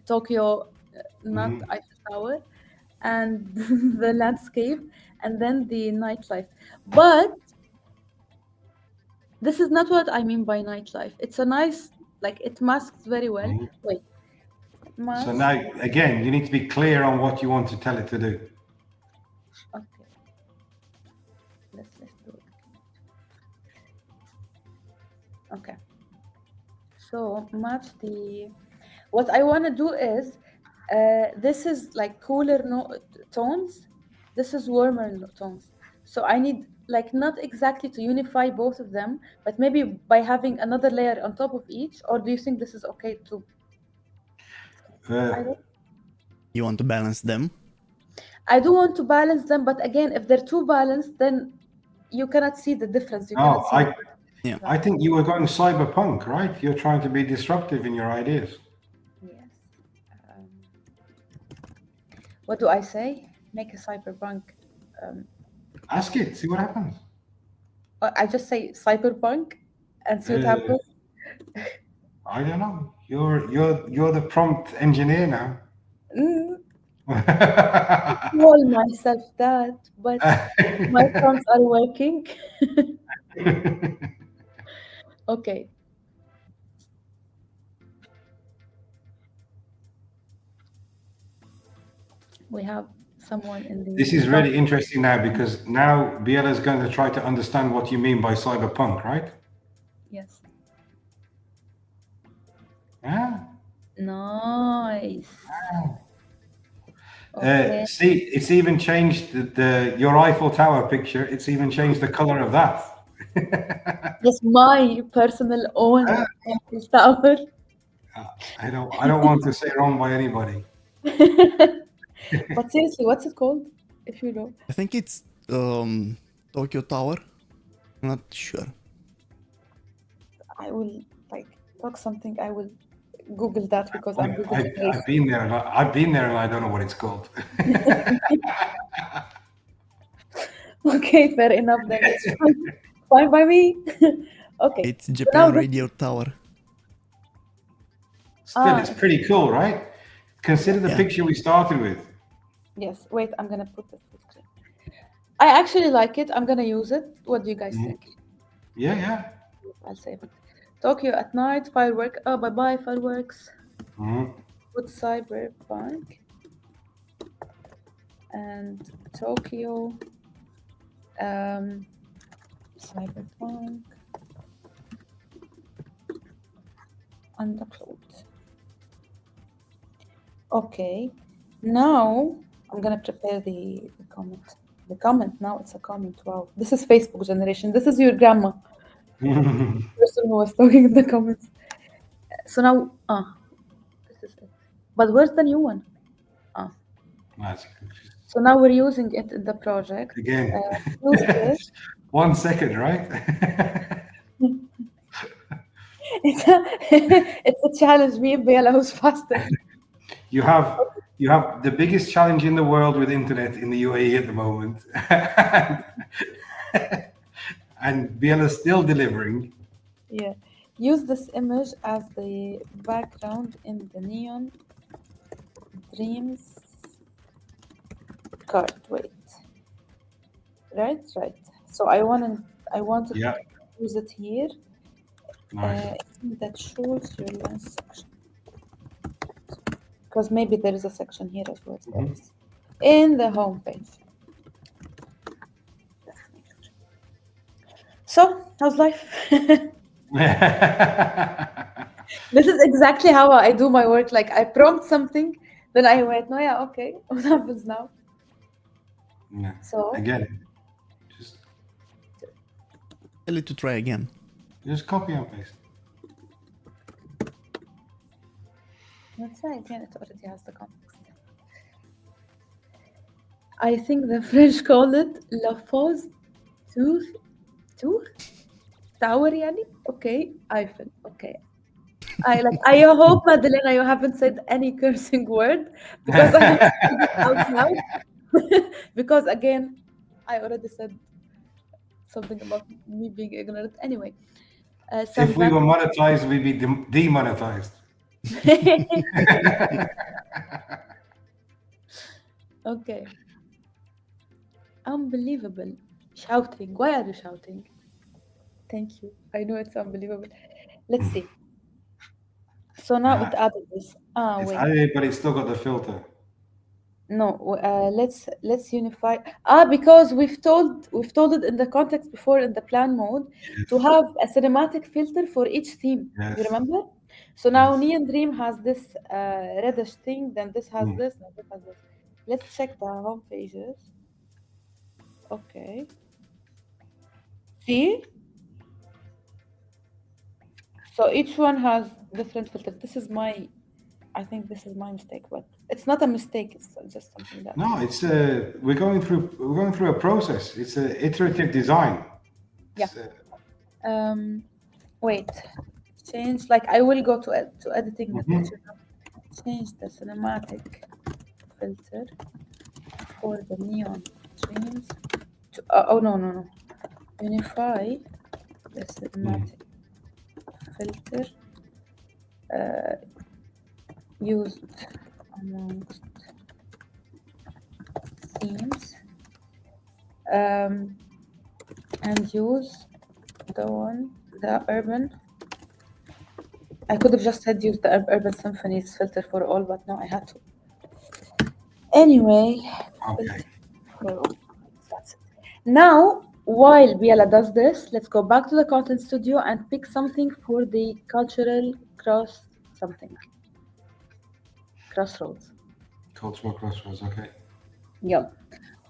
Tokyo, not Mhm. Eiffel Tower, and the landscape, and then the nightlife. But this is not what I mean by nightlife. It's a nice, like it masks very well. Mhm. Wait, So mask. now, again, you need to be clear on what you want to tell it to do. Okay, let's do it. Okay. So match the. What I want to do is, this is like cooler tones. This is warmer tones. So I need like not exactly to unify both of them, but maybe by having another layer on top of each. Or do you think this is okay too? Uh, I don't. You want to balance them? I do want to balance them, but again, if they're too balanced, then you cannot see the difference. You cannot no, see. Yeah. I think you were going cyberpunk, right? You're trying to be disruptive in your ideas. Yes. Um, what do I say? Make a cyberpunk. Um, Ask it, see what happens. I just say cyberpunk and see what Uh, happens. I don't know. You're the prompt engineer now. Mm, call myself that, but my prompts are working. Okay, we have someone in This the is prompt. really interesting now because now Biela is going to try to understand what you mean by cyberpunk, right? Yes. Yeah. Nice. Okay. See, it's even changed your Eiffel Tower picture. It's even changed the color of that. Yes, my personal own Eiffel Tower. I don't want to say wrong by anybody. But seriously, what's it called? If you know. I think it's Tokyo Tower. I'm not sure. I will like talk something. I will Google that because I'm Google I've generation. been there. I've been there, and I don't know what it's called. Okay, fair enough. Then it's fine. Fine by me. Okay. It's So now Japan this. Radio Tower. Still, it's pretty cool, right? Consider the Yeah. picture we started with. Yes. Wait, I'm gonna put this full screen. I actually like it. I'm gonna use it. What do you guys think? Yeah, yeah. I'll save it. Tokyo at night, firework. Oh, bye bye, fireworks. Put cyberpunk and Tokyo. Cyberpunk and upload. Okay. Now I'm gonna prepare the comment. The comment now it's a comment. Wow. This is Facebook generation. This is your grandma. Person who was talking in the comments. So now this is it. But where's the new one? So now we're using it in the project. Again, Use this. 1 second, right? It's a challenge. Me and Biela who's faster. You have the biggest challenge in the world with internet in the UAE at the moment, and Biela's still delivering. Yeah. Use this image as the background in the neon dreams card. Wait. Right. So I wanted Yeah. to use it here. Nice. That shows your last section. Because maybe there is a section here as well. In the home page. So, how's life? This is exactly how I do my work. Like I prompt something, then I wait. No, yeah, okay. What happens now? Yeah. So Again, just Tell it to try again. copy and paste. let's try again. It already has the context. I think the French call it la fausse tour tower. Yani? Okay, Eiffel. Okay. I hope, Madeleine, you haven't said any cursing word because I have to say it out loud. Because again, I already said something about me being ignorant. Anyway, If we were monetized, we'd be demonetized. Okay. Unbelievable. Shouting. Why are you shouting? Thank you. I know it's unbelievable. Let's see. So now it added this. It's Wait. added, but it's still got the filter. No, let's unify. Because we've told it in the context before in the plan mode to have a cinematic filter for each theme. Yes. You remember? So now Neon Dream has this reddish thing, then this has this, then this has this. Let's check the home pages. Okay. See? So each one has different filter. I think this is my mistake, but it's not a mistake. It's just something that. No, it's we're going through a process. It's an iterative design. Yeah. Wait. Change. Like I will go to editing the picture. Change the cinematic filter for the neon dreams. No. Unify the cinematic filter used amongst themes and use the urban. I could have just said use the urban symphonies filter for all, but no, I had to. Anyway, Okay. that's it. Now, while Biela does this, let's go back to the Content Studio and pick something for the cultural crossroads. Cultural crossroads. Okay. Yeah.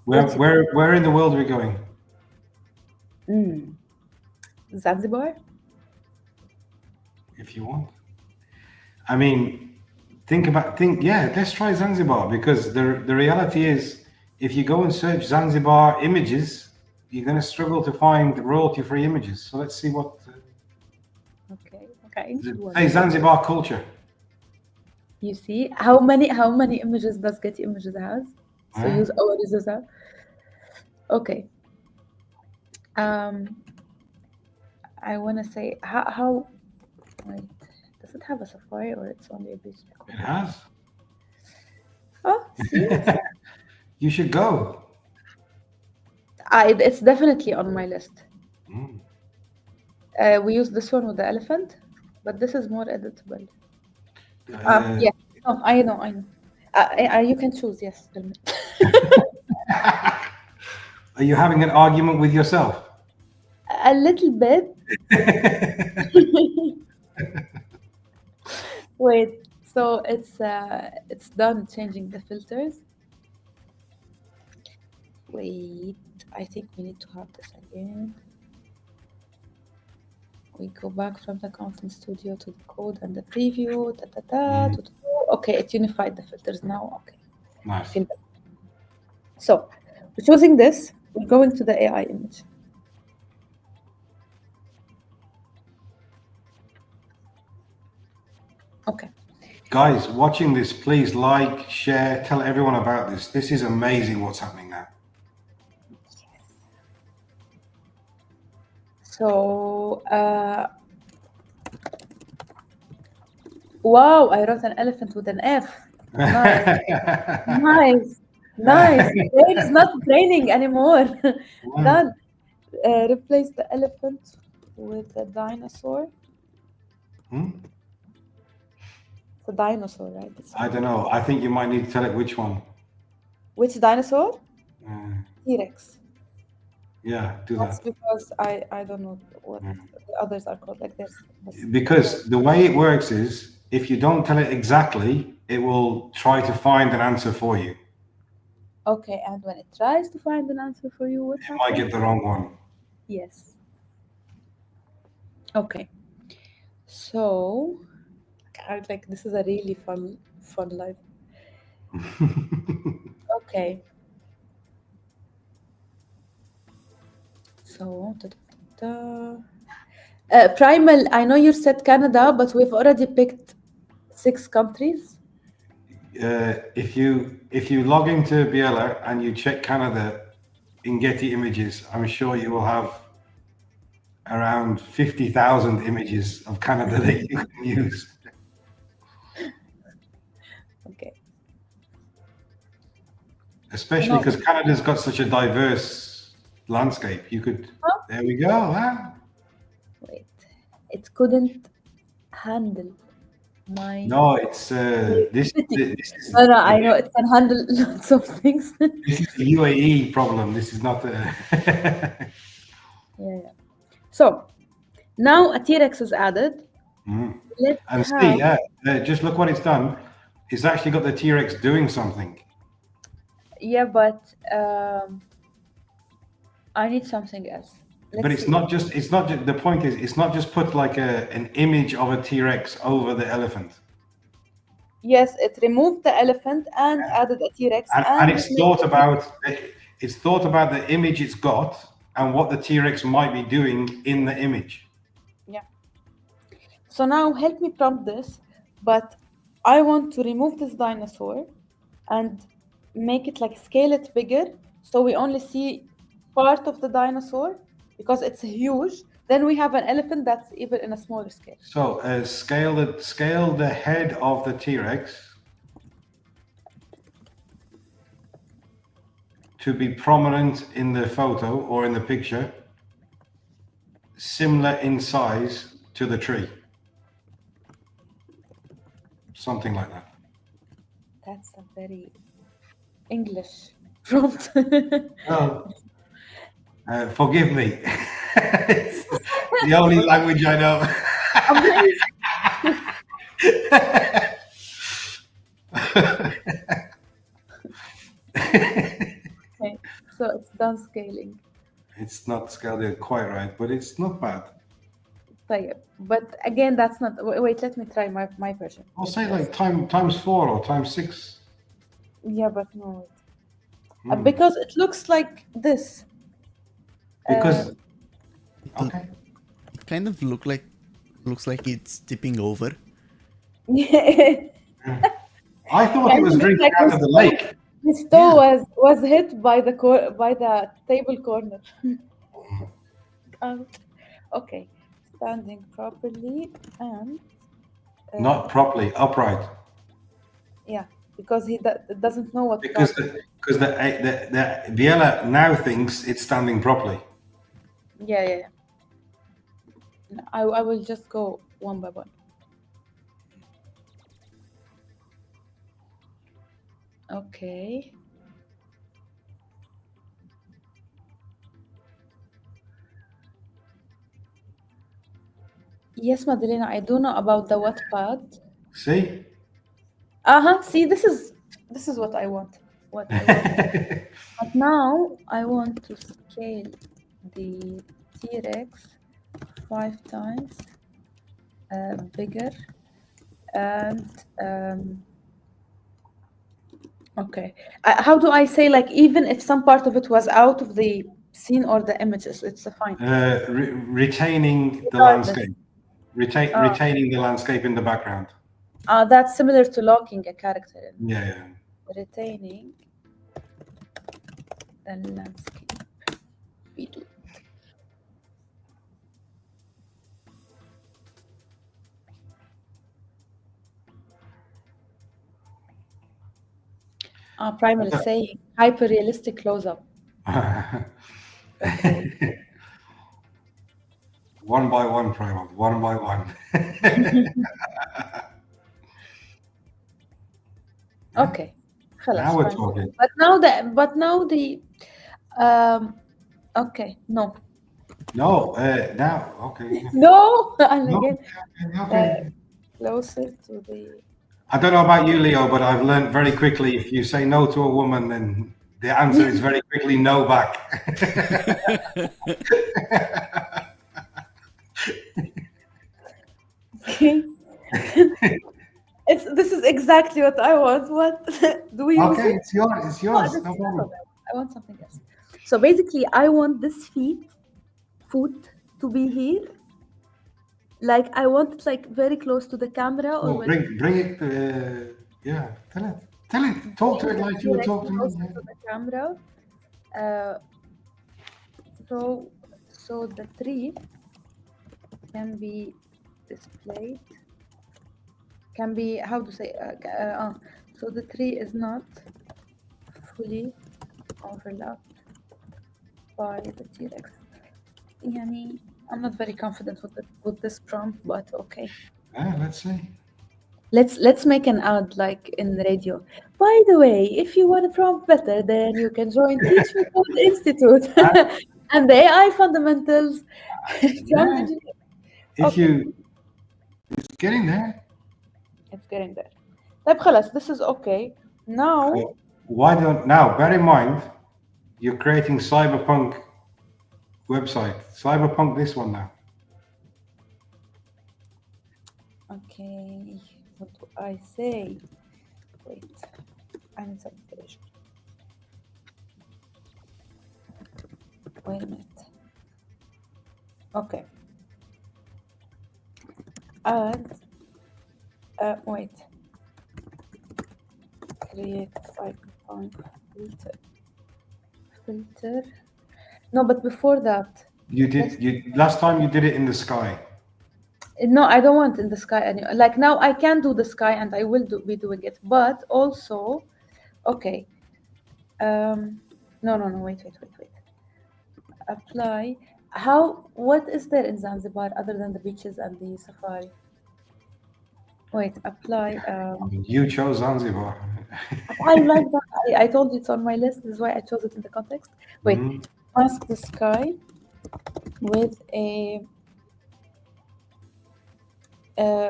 Where in the world are we going? Zanzibar? If you want. I mean, yeah, let's try Zanzibar, because the reality is, if you go and search Zanzibar images, you're going to struggle to find royalty-free images. So let's see what Okay. say Zanzibar culture. You see how many images does Getty Images has? So Huh? use our results. Okay. Um, I want to say how. Wait, does it have a Safari or it's only a beach? It has. Oh, see, You should go. it's definitely on my list. Mm. We use this one with the elephant, but this is more editable. Uh, Yeah, no, I know. You can choose. Yes, tell me. are you having an argument with yourself? A little bit. Wait, so it's done changing the filters. Wait, I think we need to have this again. We go back from the content studio to the code and the preview. Okay, it unified the filters now. Okay, I Nice. feel better. So we're choosing this. We're going to the AI image. Okay. Guys, watching this, please like, share, tell everyone about this. This is amazing what's happening now. So, wow, I wrote an elephant with an F. Nice, nice, nice. Brain is not training anymore. Done. Replace the elephant with a dinosaur. Hmm? It's a dinosaur, right? I don't know. I think you might need to tell it which one. Which dinosaur? T-Rex. Yeah, do That's that. because I don't know what the others are called like this. Because the way it works is, if you don't tell it exactly, it will try to find an answer for you. Okay, and when it tries to find an answer for you, what It might happens? get the wrong one. Yes. Okay. So, like this is a really fun life. Okay. So, Primal, I know you said Canada, but we've already picked 6 countries. If you log into Biela and you check Canada in Getty Images, I'm sure you will have around 50,000 images of Canada that you can use. Okay. Especially because Canada's got such a diverse landscape. You could. There we go. Huh? Wait, it couldn't handle my. No, it's this is No, I know it can handle lots of things. this is a UAE problem. This is not a. Yeah. So now a T-Rex is added. Let's And see, just look what it's done. It's actually got the T-Rex doing something. Yeah, but I need something else. But it's not just. It's not just. The point is, it's not just put like an image of a T-Rex over the elephant. Yes, it removed the elephant and added a T-Rex. And it's thought about. It's thought about the image it's got and what the T-Rex might be doing in the image. Yeah. So now help me prompt this, but I want to remove this dinosaur and make it like scale it bigger, so we only see part of the dinosaur because it's huge. Then we have an elephant that's even in a smaller scale. So scale the head of the T-Rex to be prominent in the photo or in the picture, similar in size to the tree. Something like that. That's a very English prompt. Oh, forgive me. It's the only language I know. downscaling. It's not scaled quite right, but it's not bad. طيب. But again, that's not. Wait, let me try my version. I'll say like times 4 or times 6. Yeah, but no. Because it looks like this. Because It okay, kind of looks like it's tipping over. I thought it was drinking out of the lake. His toe was hit by the table corner. Okay, standing properly and Not properly upright. yeah, because he doesn't know what. Because the biela now thinks it's standing properly. Yeah. I will just go one by one. Okay. Yes, Madalena, I do know about the Wattpad. See? See, this is what I want. What I want. But now I want to scale the T-Rex 5 times bigger, and okay. How do I say, like, even if some part of it was out of the scene or the images, it's fine. Retaining the Regardless. landscape. Retaining the landscape in the background. That's similar to locking a character. Yeah. Retaining the landscape. We do. Primal is saying hyper realistic close up. Okay. One by one, Primal. One by one. Okay. Now we're talking. But now the okay, no. No, now, okay. No, and No, again, okay. closer to the. I don't know about you, Leo, but I've learned very quickly if you say no to a woman, then the answer is very quickly no back. Okay. This is exactly what I want. What do we use Okay, it? it's yours. It's yours. No, No problem. I want something else. So basically, I want this foot to be here. Like I want it like very close to the camera, or Oh, bring it. Yeah, tell it. Talk to it like you would talk to me. close to the camera. So the tree can be displayed. Can be how to say. So the tree is not fully overlapped by the T-Rex. Yani, I'm not very confident with this prompt, but okay. Let's see. Let's make an ad like in the radio. By the way, if you want a prompt better, then you can join Teach Me Code Institute and the AI fundamentals. Prompt engineering. If you, it's getting there. It's getting there. طيب خلاص, this is okay. Now, Why don't now? Bear in mind, you're creating cyberpunk website. Cyberpunk this one now. okay, what do I say? Wait, I need some inspiration. Wait a minute. Okay. Add. Wait. Create cyberpunk filter. No, but before that. You did. Last time you did it in the sky. No, I don't want in the sky anymore. Like now, I can do the sky, and I will be doing it. But also, okay. No. Wait. Apply. What is there in Zanzibar other than the beaches and the safari? Wait, apply. You chose Zanzibar. I like that. I told you it's on my list. This is why I chose it in the context. Wait, mask the sky with a.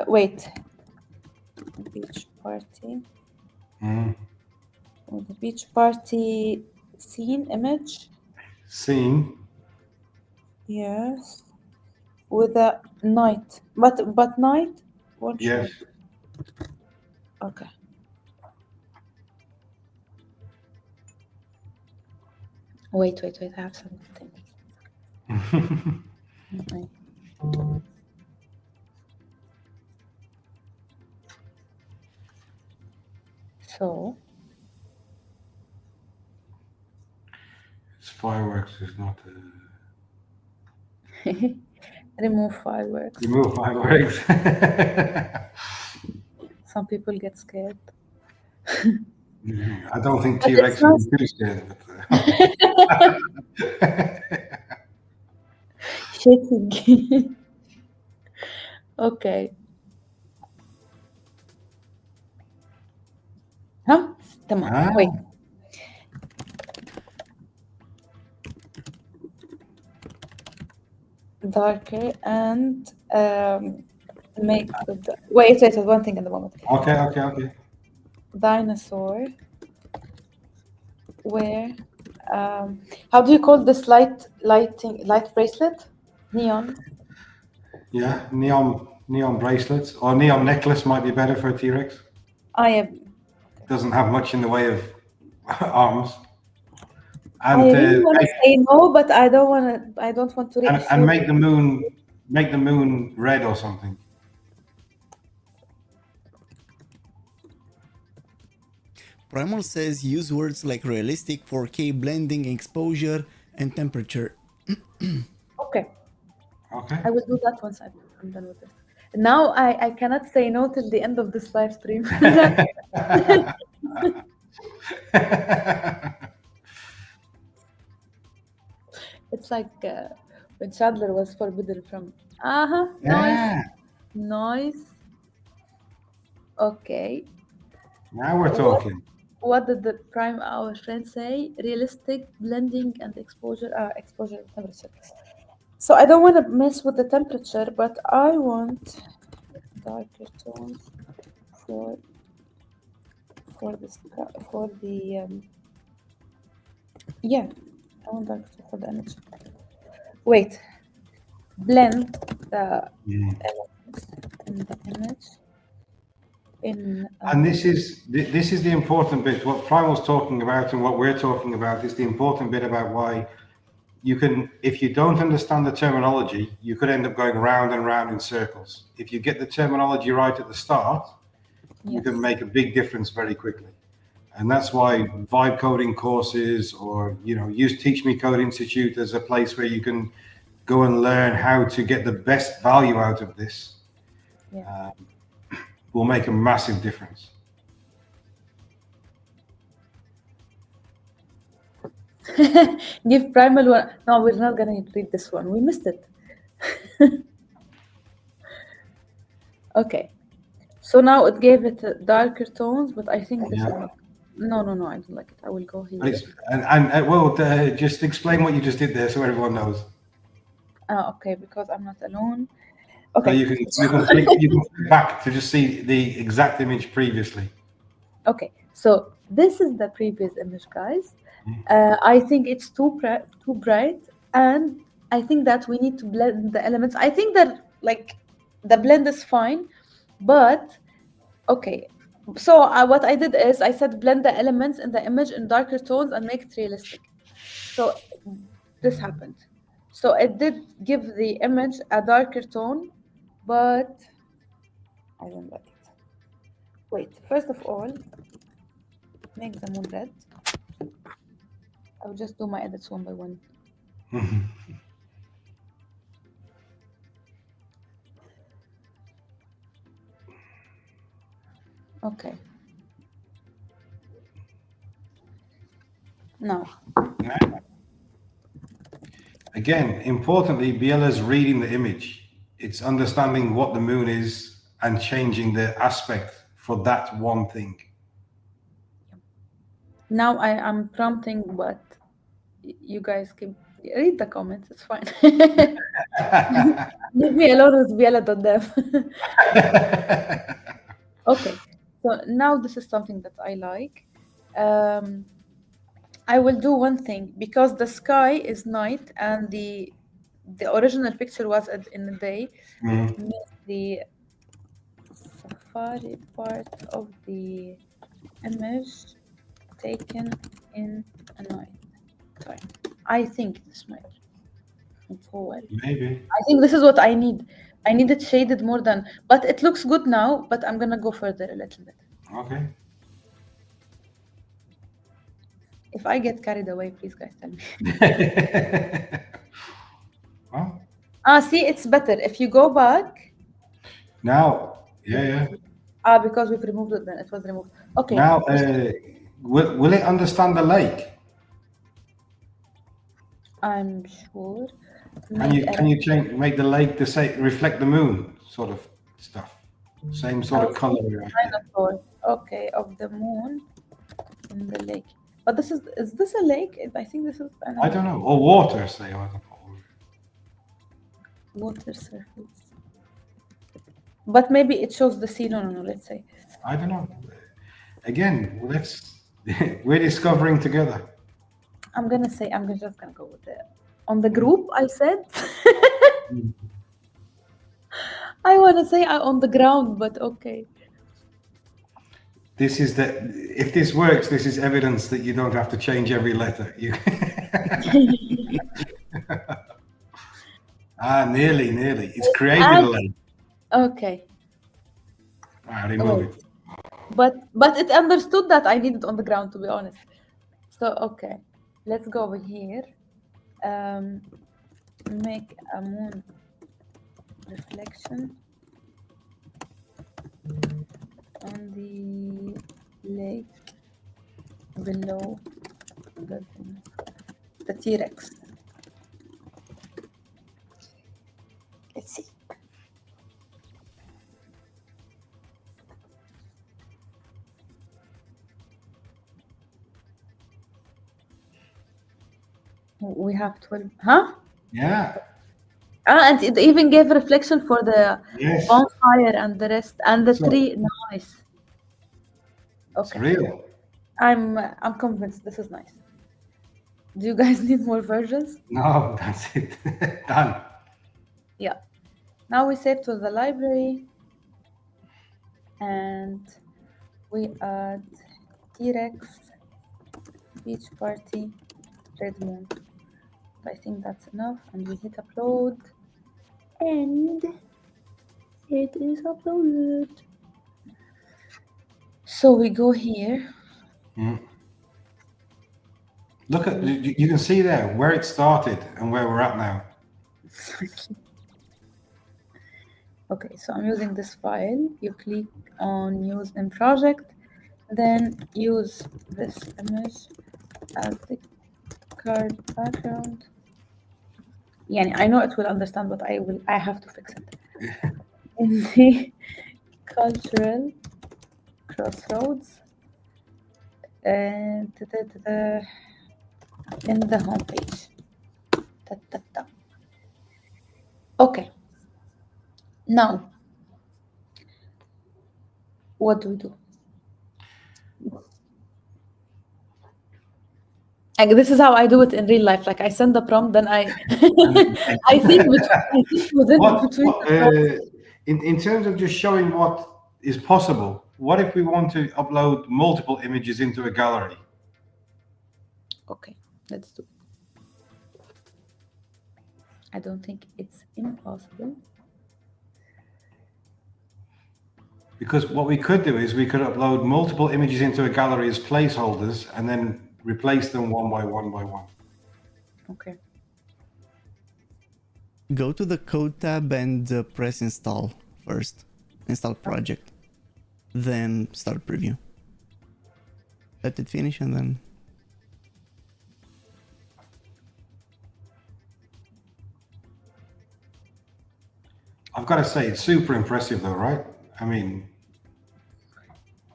Wait. Beach party. With the beach party scene image. Scene. Yes. With a night. But night won't show. Yes. Okay. Wait, I have something. Okay. So It's fireworks. It's not. remove fireworks. Remove fireworks. Some people get scared. I don't think But T-Rex it's not would be too scared. shaking. Okay. Huh? Come on. Wait. Ah, Darker and make the wait, one thing at the moment. okay. Dinosaur. Where how do you call this light bracelet? Neon. Yeah, neon bracelets or neon necklace might be better for a T-Rex. I am Doesn't have much in the way of arms. I And really want to say no, but I don't want to reassure and make you. the moon red or something. Primal says use words like realistic, 4K blending, exposure, and temperature. Okay. Okay. I will do that once I'm done with it. Now I cannot say no till the end of this live stream. It's like when Chandler was forbidden from Yeah. noise. Okay. Now we're talking. What did the prime our friend say? Realistic blending and exposure exposure and temperature. So I don't want to mess with the temperature, but I want darker tones for for the yeah, I want darker tone for the image. Wait, blend the elements in the image in And this is the important bit. What Primal's talking about and what we're talking about is the important bit about why you can, if you don't understand the terminology, you could end up going round and round in circles. If you get the terminology right at the start, you can make a big difference very quickly. And that's why vibe coding courses or, use Teach Me Code Institute as a place where you can go and learn how to get the best value out of this. Will make a massive difference. Give primal one. No, we're not gonna read this one. We missed it. Okay. So now it gave it darker tones, but I think this is not. No, I don't like it. I will go here. And just explain what you just did there so everyone knows. Okay, because I'm not alone. Okay. So you can flip back to just see the exact image previously. Okay, so this is the previous image, guys. I think it's too bright, and I think that we need to blend the elements. I think that the blend is fine, but okay. So what I did is I said blend the elements in the image in darker tones and make it realistic. So this happened. So it did give the image a darker tone, but I don't like it. Wait, first of all, make the moon red. I will just do my edits one by one. Okay. Now. Again, importantly, Biela's reading the image. It's understanding what the moon is and changing the aspect for that one thing. Now I am prompting, but you guys can read the comments. It's fine. Leave me alone with biela.dev. Okay. So now this is something that I like. I will do one thing because the sky is night and the original picture was in the day. Mhm. Make the safari part of the image taken in a night time. I think this might move forward. Maybe. I think this is what I need. I need it shaded more than, but it looks good now, but I'm gonna go further a little bit. Okay. If I get carried away, please guys tell me. Well, See, it's better. If you go back, now, yeah. because we've removed it then. It was removed. Okay. Now, will it understand the lake? I'm sure. Can you change make the lake the same reflect the moon sort of stuff? Same sort of color. Dinosaur. Okay, of the moon in the lake. But is this a lake? I think this is I don't know. Or water, say. I don't know. water surface. But maybe it shows the sea. No, let's say. I don't know. Again, we're discovering together. I'm just gonna go with it. On the group, I said. I want to say on the ground, but okay. This is if this works, this is evidence that you don't have to change every letter. Nearly. It's created a lake. Okay. I remove it. But it understood that I need it on the ground, to be honest. So okay, let's go over here. Make a moon reflection on the lake below the T-Rex. Let's see. We have 12. Huh? Yeah. And it even gave reflection for the Yes. bonfire and the rest and the tree. Nice. Okay. It's real. I'm convinced this is nice. Do you guys need more versions? No, that's it. Done. Yeah. Now we save to the library and we add T-Rex, beach party, red moon. I think that's enough, and we hit upload, and it is uploaded. So we go here. Look at you can see there where it started and where we're at now. Okay, so I'm using this file. You click on use in project, then use this image as the card background. Yeah, I know it will understand, but I have to fix it. In the cultural crossroads, in the homepage. Okay. Now, what do we do? Like, this is how I do it in real life. Like I send the prompt, then I think in terms of just showing what is possible, what if we want to upload multiple images into a gallery? Okay, let's do it. I don't think it's impossible. Because what we could do is we could upload multiple images into a gallery as placeholders and then replace them one by one. Okay. Go to the code tab and press install first. Install project. Then start preview. Let it finish and then... I've got to say, it's super impressive though, right? I mean...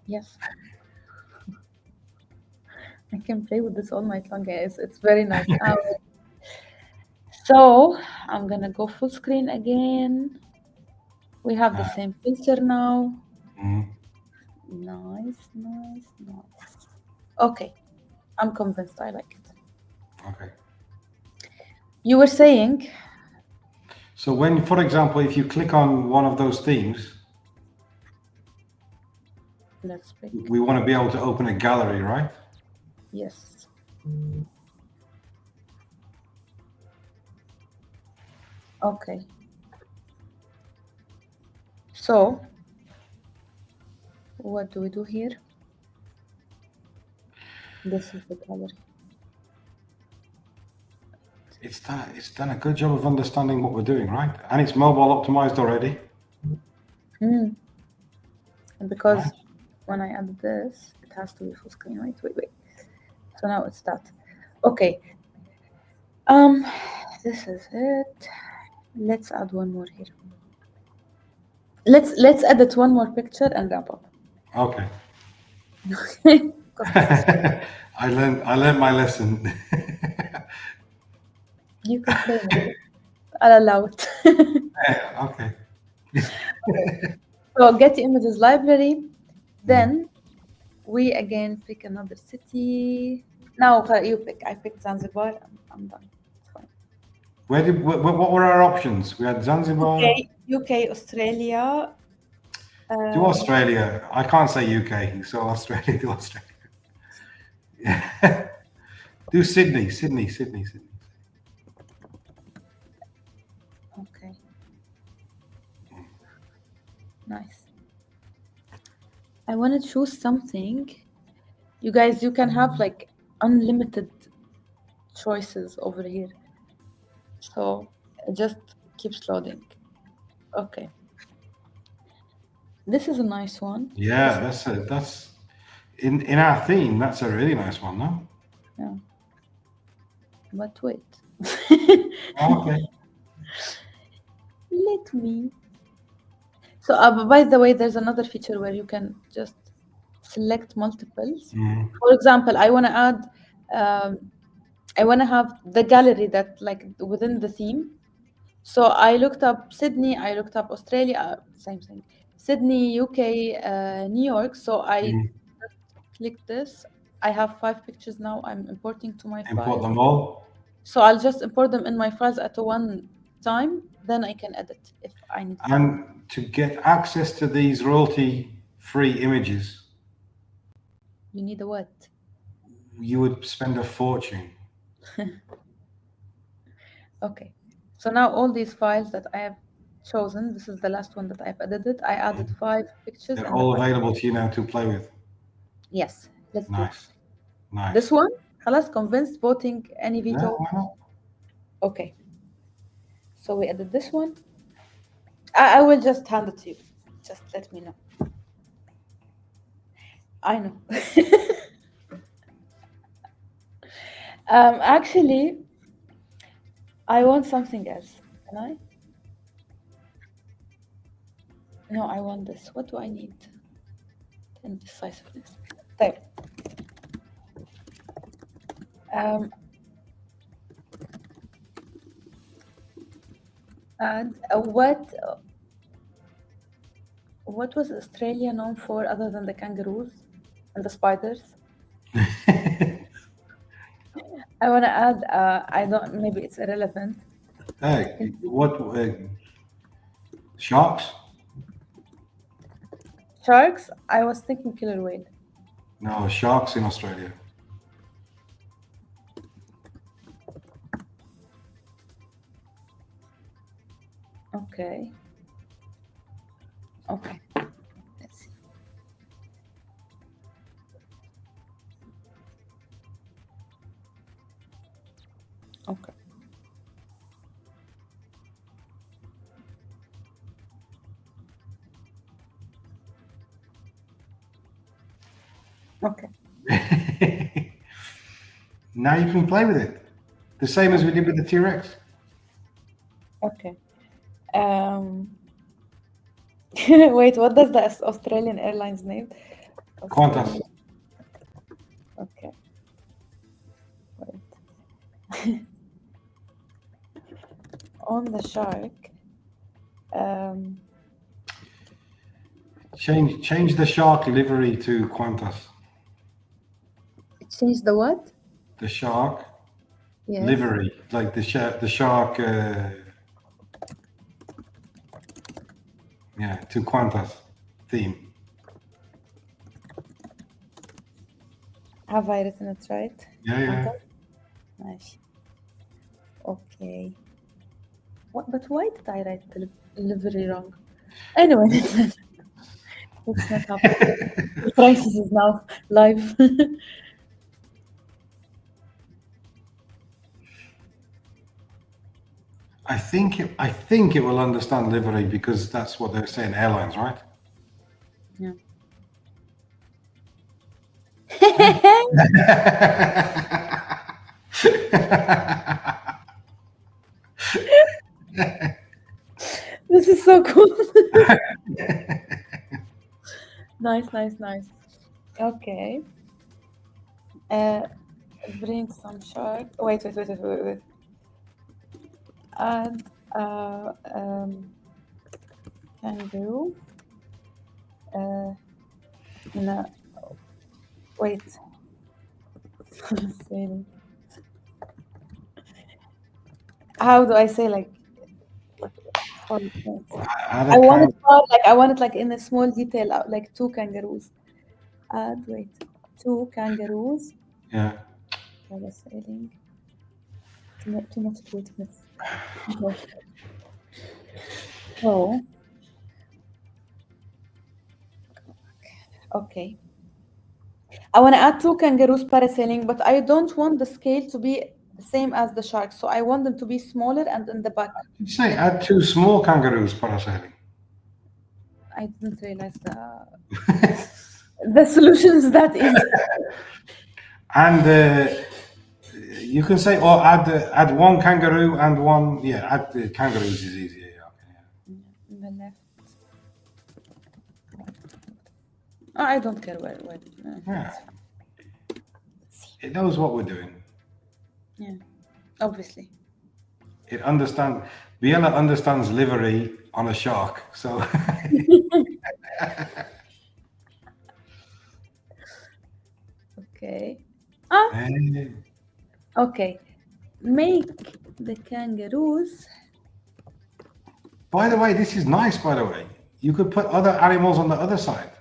Yes. I can play with this all night long, guys. It's very nice. So I'm gonna go full screen again. We have the same filter now. Nice. Okay. I'm convinced I like it. Okay. You were saying, So when, for example, if you click on one of those themes, let's pick, we want to be able to open a gallery, right? yes. Okay. So, what do we do here? This is the gallery. It's done a good job of understanding what we're doing, right? And it's mobile optimized already. And because Right. when I add this, it has to be full screen. Wait. So now it's that. Okay. This is it. Let's add one more here. Let's edit one more picture and wrap up. Okay. 'Cause this is- I learned my lesson. you can play with it. I'll allow it. Yeah, okay. So Getty Images library. Then we again pick another city. Now you pick. I picked Zanzibar. I'm done. It's fine. What were our options? We had Zanzibar. UK, Australia. Do Australia. I can't say UK, so Australia. Do Australia. Do Sydney. Okay. Nice. I want to choose something. You guys, you can have like unlimited choices over here. So it just keeps loading. Okay. This is a nice one. Yeah, that's in our theme. That's a really nice one, no? Yeah. But wait. Okay. Let me. So, by the way, there's another feature where you can just select multiples. For example, I want to add, I want to have the gallery that like within the theme. So I looked up Sydney, I looked up Australia, same thing. Sydney, UK, New York. So I just click this. I have 5 pictures now. I'm importing to my Import files. them all. So I'll just import them in my files at one time. Then I can edit if I need to. And to get access to these royalty-free images, You need a what? you would spend a fortune. Okay. So now all these files that I have chosen, this is the last one that I've edited. I added 5 pictures. They're and all available to you now to play with. Yes, let's do Nice. this. Nice. This one, خلاص, convinced, voting any Yeah, veto. why not? Okay. So we edit this one. I will just hand it to you. Just let me know. I know. Actually, I want something else. Can I? No, I want this. What do I need? Indecisiveness. طيب. And what was Australia known for other than the kangaroos and the spiders? I want to add. I don't. Maybe it's irrelevant. Hey, what? Sharks? Sharks. I was thinking killer whale. No, sharks in Australia. Okay. Okay. Let's see. Okay. Okay. Now you can play with it. The same as we did with the T-Rex. Okay. Wait, what does the Australian Airlines name? Qantas. Okay. Wait. On the shark. Change the shark livery to Qantas. Change the what? The shark Yes. livery, like the shark. Yeah, to Qantas theme. Have I written it right? Yeah. Nice. Okay. What? But why did I write the livery wrong? Anyway, let's not happen. The crisis is now live. I think it will understand livery because that's what they're saying, airlines, right? Yeah. This is so cool. Nice. Okay. Bring some shark. Wait. Add kangaroo. No. Wait. Sailing. How do I say like? I want it more like I want it like in a small detail, like 2 kangaroos. Wait, 2 kangaroos. Yeah. Parasailing. Too much cuteness. Okay. So, okay. I want to add 2 kangaroos parasailing, but I don't want the scale to be the same as the shark. So I want them to be smaller and in the back. Did you say add 2 small kangaroos parasailing? I didn't realize the solution is that easy. And you can say, or add 1 kangaroo and 1. Yeah, add the kangaroos is easier. Yeah, okay, yeah. In the left. Oh, I don't care where. Yeah. It knows what we're doing. Yeah, obviously. It understands. Biela understands livery on a shark. So. Okay. Hey. Okay. Make the kangaroos. By the way, this is nice. By the way, you could put other animals on the other side.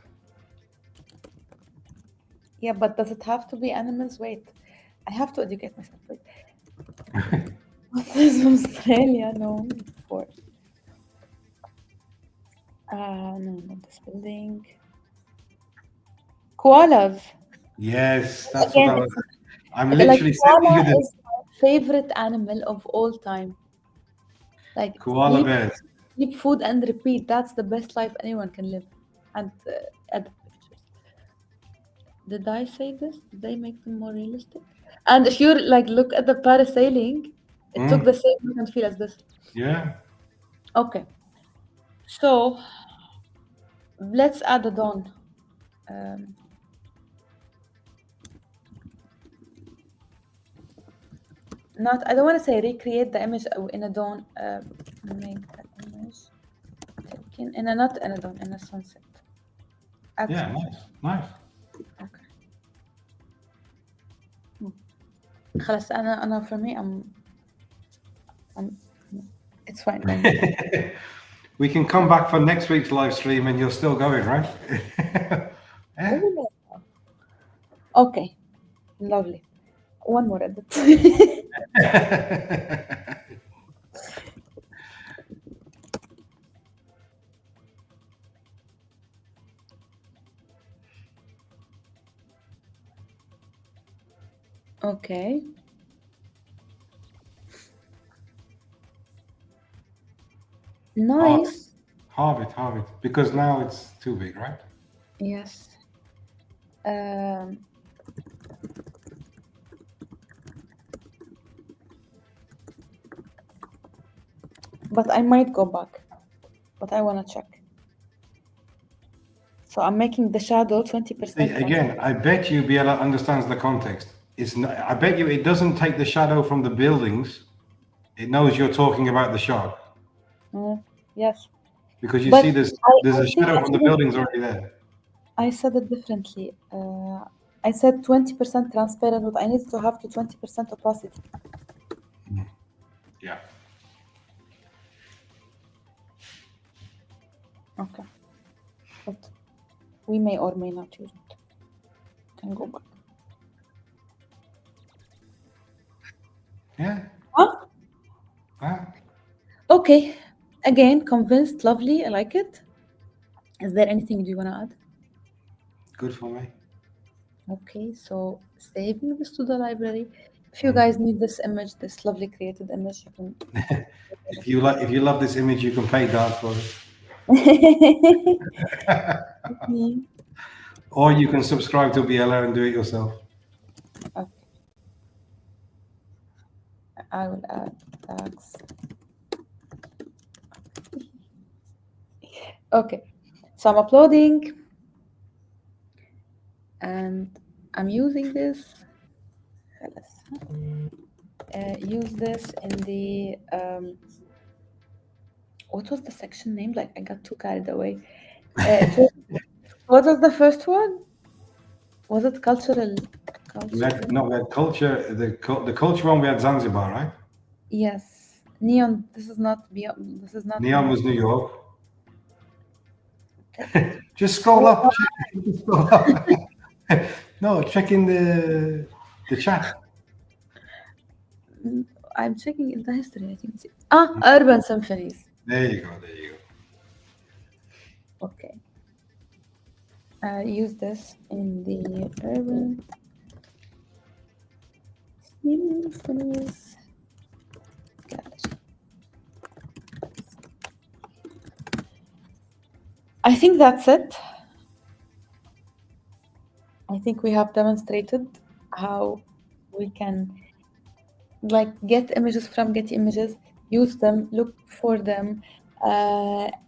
Yeah, but does it have to be animals? Wait, I have to educate myself. Wait. What is Australia known for? No, not this building. Koalas. Yes, that's Again, what I was. I'm like literally sending koala you the is my favorite animal of all time. Like koala bears. sleep, food, and repeat. That's the best life anyone can live. And add pictures. Did I say this? Did they make them more realistic? And if you like look at the parasailing, it took the same look and feel as this. Yeah. Okay. So let's add a dawn. I don't want to say recreate the image in a dawn. Make the image taken in a not in a dawn, in a sunset. Add Yeah, sunset. nice. Okay. خلاص أنا for me I'm it's fine. We can come back for next week's live stream and you're still going, right? Yeah. Okay. Lovely. One more edit. Okay. Nice. Halve it, because now it's too big, right? Yes. But I might go back. But I want to check. So I'm making the shadow 20%. Again, I bet you Biela understands the context. I bet you it doesn't take the shadow from the buildings. It knows you're talking about the shark. Yes. Because you But see there's a shadow from the buildings already there. I said it differently. I said 20% transparent, but I need to have to 20% opacity. Yeah. Okay. But we may or may not use it. Can go back. Yeah. Huh? Ah, Okay. Again, convinced, lovely. I like it. Is there anything you want to add? good for me. Okay, so saving this to the library. If you guys need this image, this lovely created image, you can. If you love this image, you can pay Dad for it. Mm, Or you can subscribe to Biela and do it yourself. okay, I will add tags. Okay, so I'm uploading and I'm using this. Use this in the what was the section name? Like I got too carried away. What was the first one? Was it cultural? We had culture. The culture one we had Zanzibar, right? Yes, neon. This is not beyond. This is not Neon neon. was New York. Just scroll up. Just scroll up. No, check in the chat. I'm checking in the history. I think it's urban symphonies. There you go. There you go. Okay. Use this in the urban symphonies. Gotcha. I think that's it. I think we have demonstrated how we can like get images from Getty Images, use them, look for them,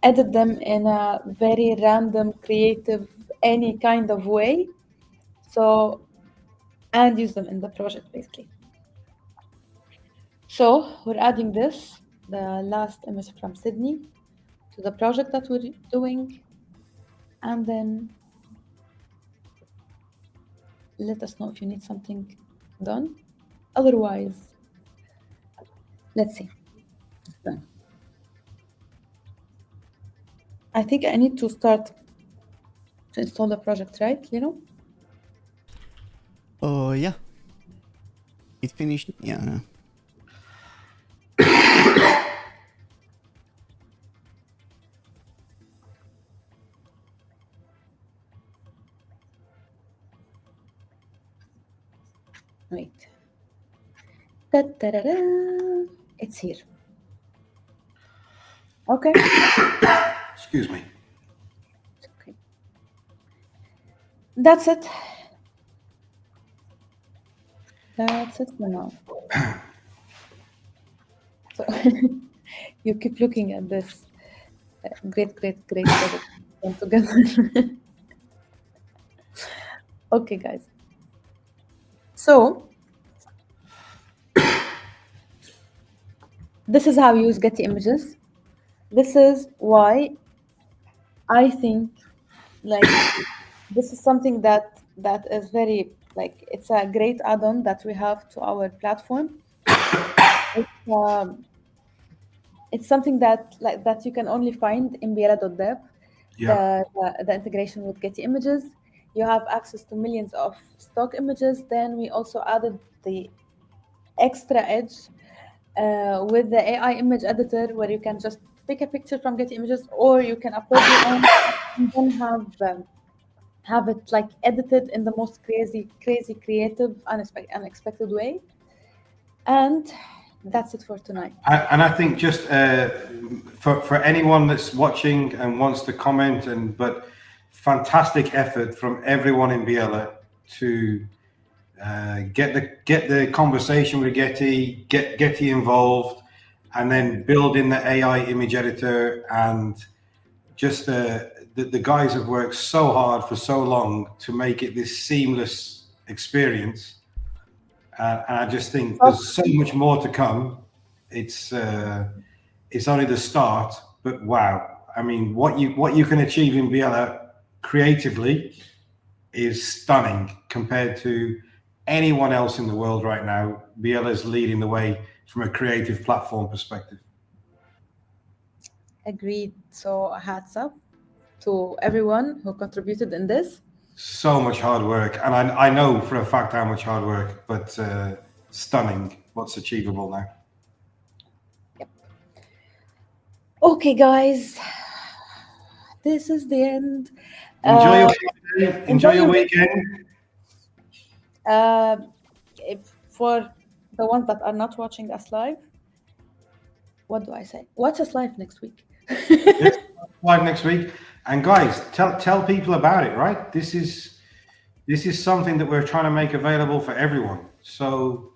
edit them in a very random, creative, any kind of way. So, and use them in the project basically. So we're adding this, the last image from Sydney, to the project that we're doing, and then let us know if you need something done. Otherwise, let's see. It's done. I think I need to start to install the project, right? You know? Oh, yeah. It finished. Yeah. Wait. Da-da-da-da. It's here. Okay. Excuse me. Okay. That's it. That's it for now. So you keep looking at this great project come together. Okay, guys. So this is how you use Getty Images. This is why I think like this is something that is very like it's a great add-on that we have to our platform. It's something that like that you can only find in biela.dev, Yeah. the integration with Getty Images. You have access to millions of stock images. Then we also added the extra edge with the AI image editor, where you can just pick a picture from Getty Images, or you can upload your own and then have it like edited in the most crazy, creative, unexpected way. And that's it for tonight. And I think just for anyone that's watching and wants to comment, but fantastic effort from everyone in Biela to get the conversation with Getty, get Getty involved, and then build in the AI image editor. And just the guys have worked so hard for so long to make it this seamless experience. And I just think there's so much more to come. It's only the start, but wow! I mean, what you can achieve in Biela creatively is stunning compared to anyone else in the world right now. Biela is leading the way from a creative platform perspective. Agreed. So hats up to everyone who contributed in this. So much hard work, and I know for a fact how much hard work, but stunning what's achievable now. Okay, guys, this is the end. Enjoy your Friday, enjoy your weekend. For the ones that are not watching us live, what do I say? Watch us live next week. Yes, live next week. And guys, tell people about it, right? This is something that we're trying to make available for everyone. So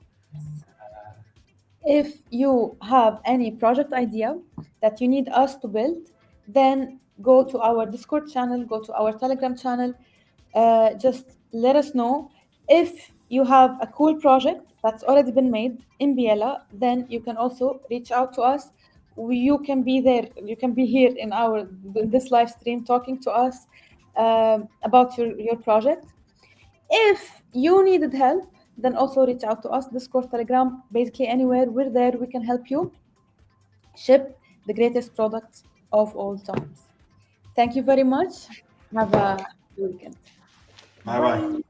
If you have any project idea that you need us to build, then go to our Discord channel, go to our Telegram channel. Just let us know. If you have a cool project that's already been made in Biela, then you can also reach out to us. You can be there. You can be here in this live stream talking to us about your project. If you needed help, then also reach out to us, Discord, Telegram, basically anywhere. We're there. We can help you ship the greatest products of all times. Thank you very much. Have a good weekend. bye bye.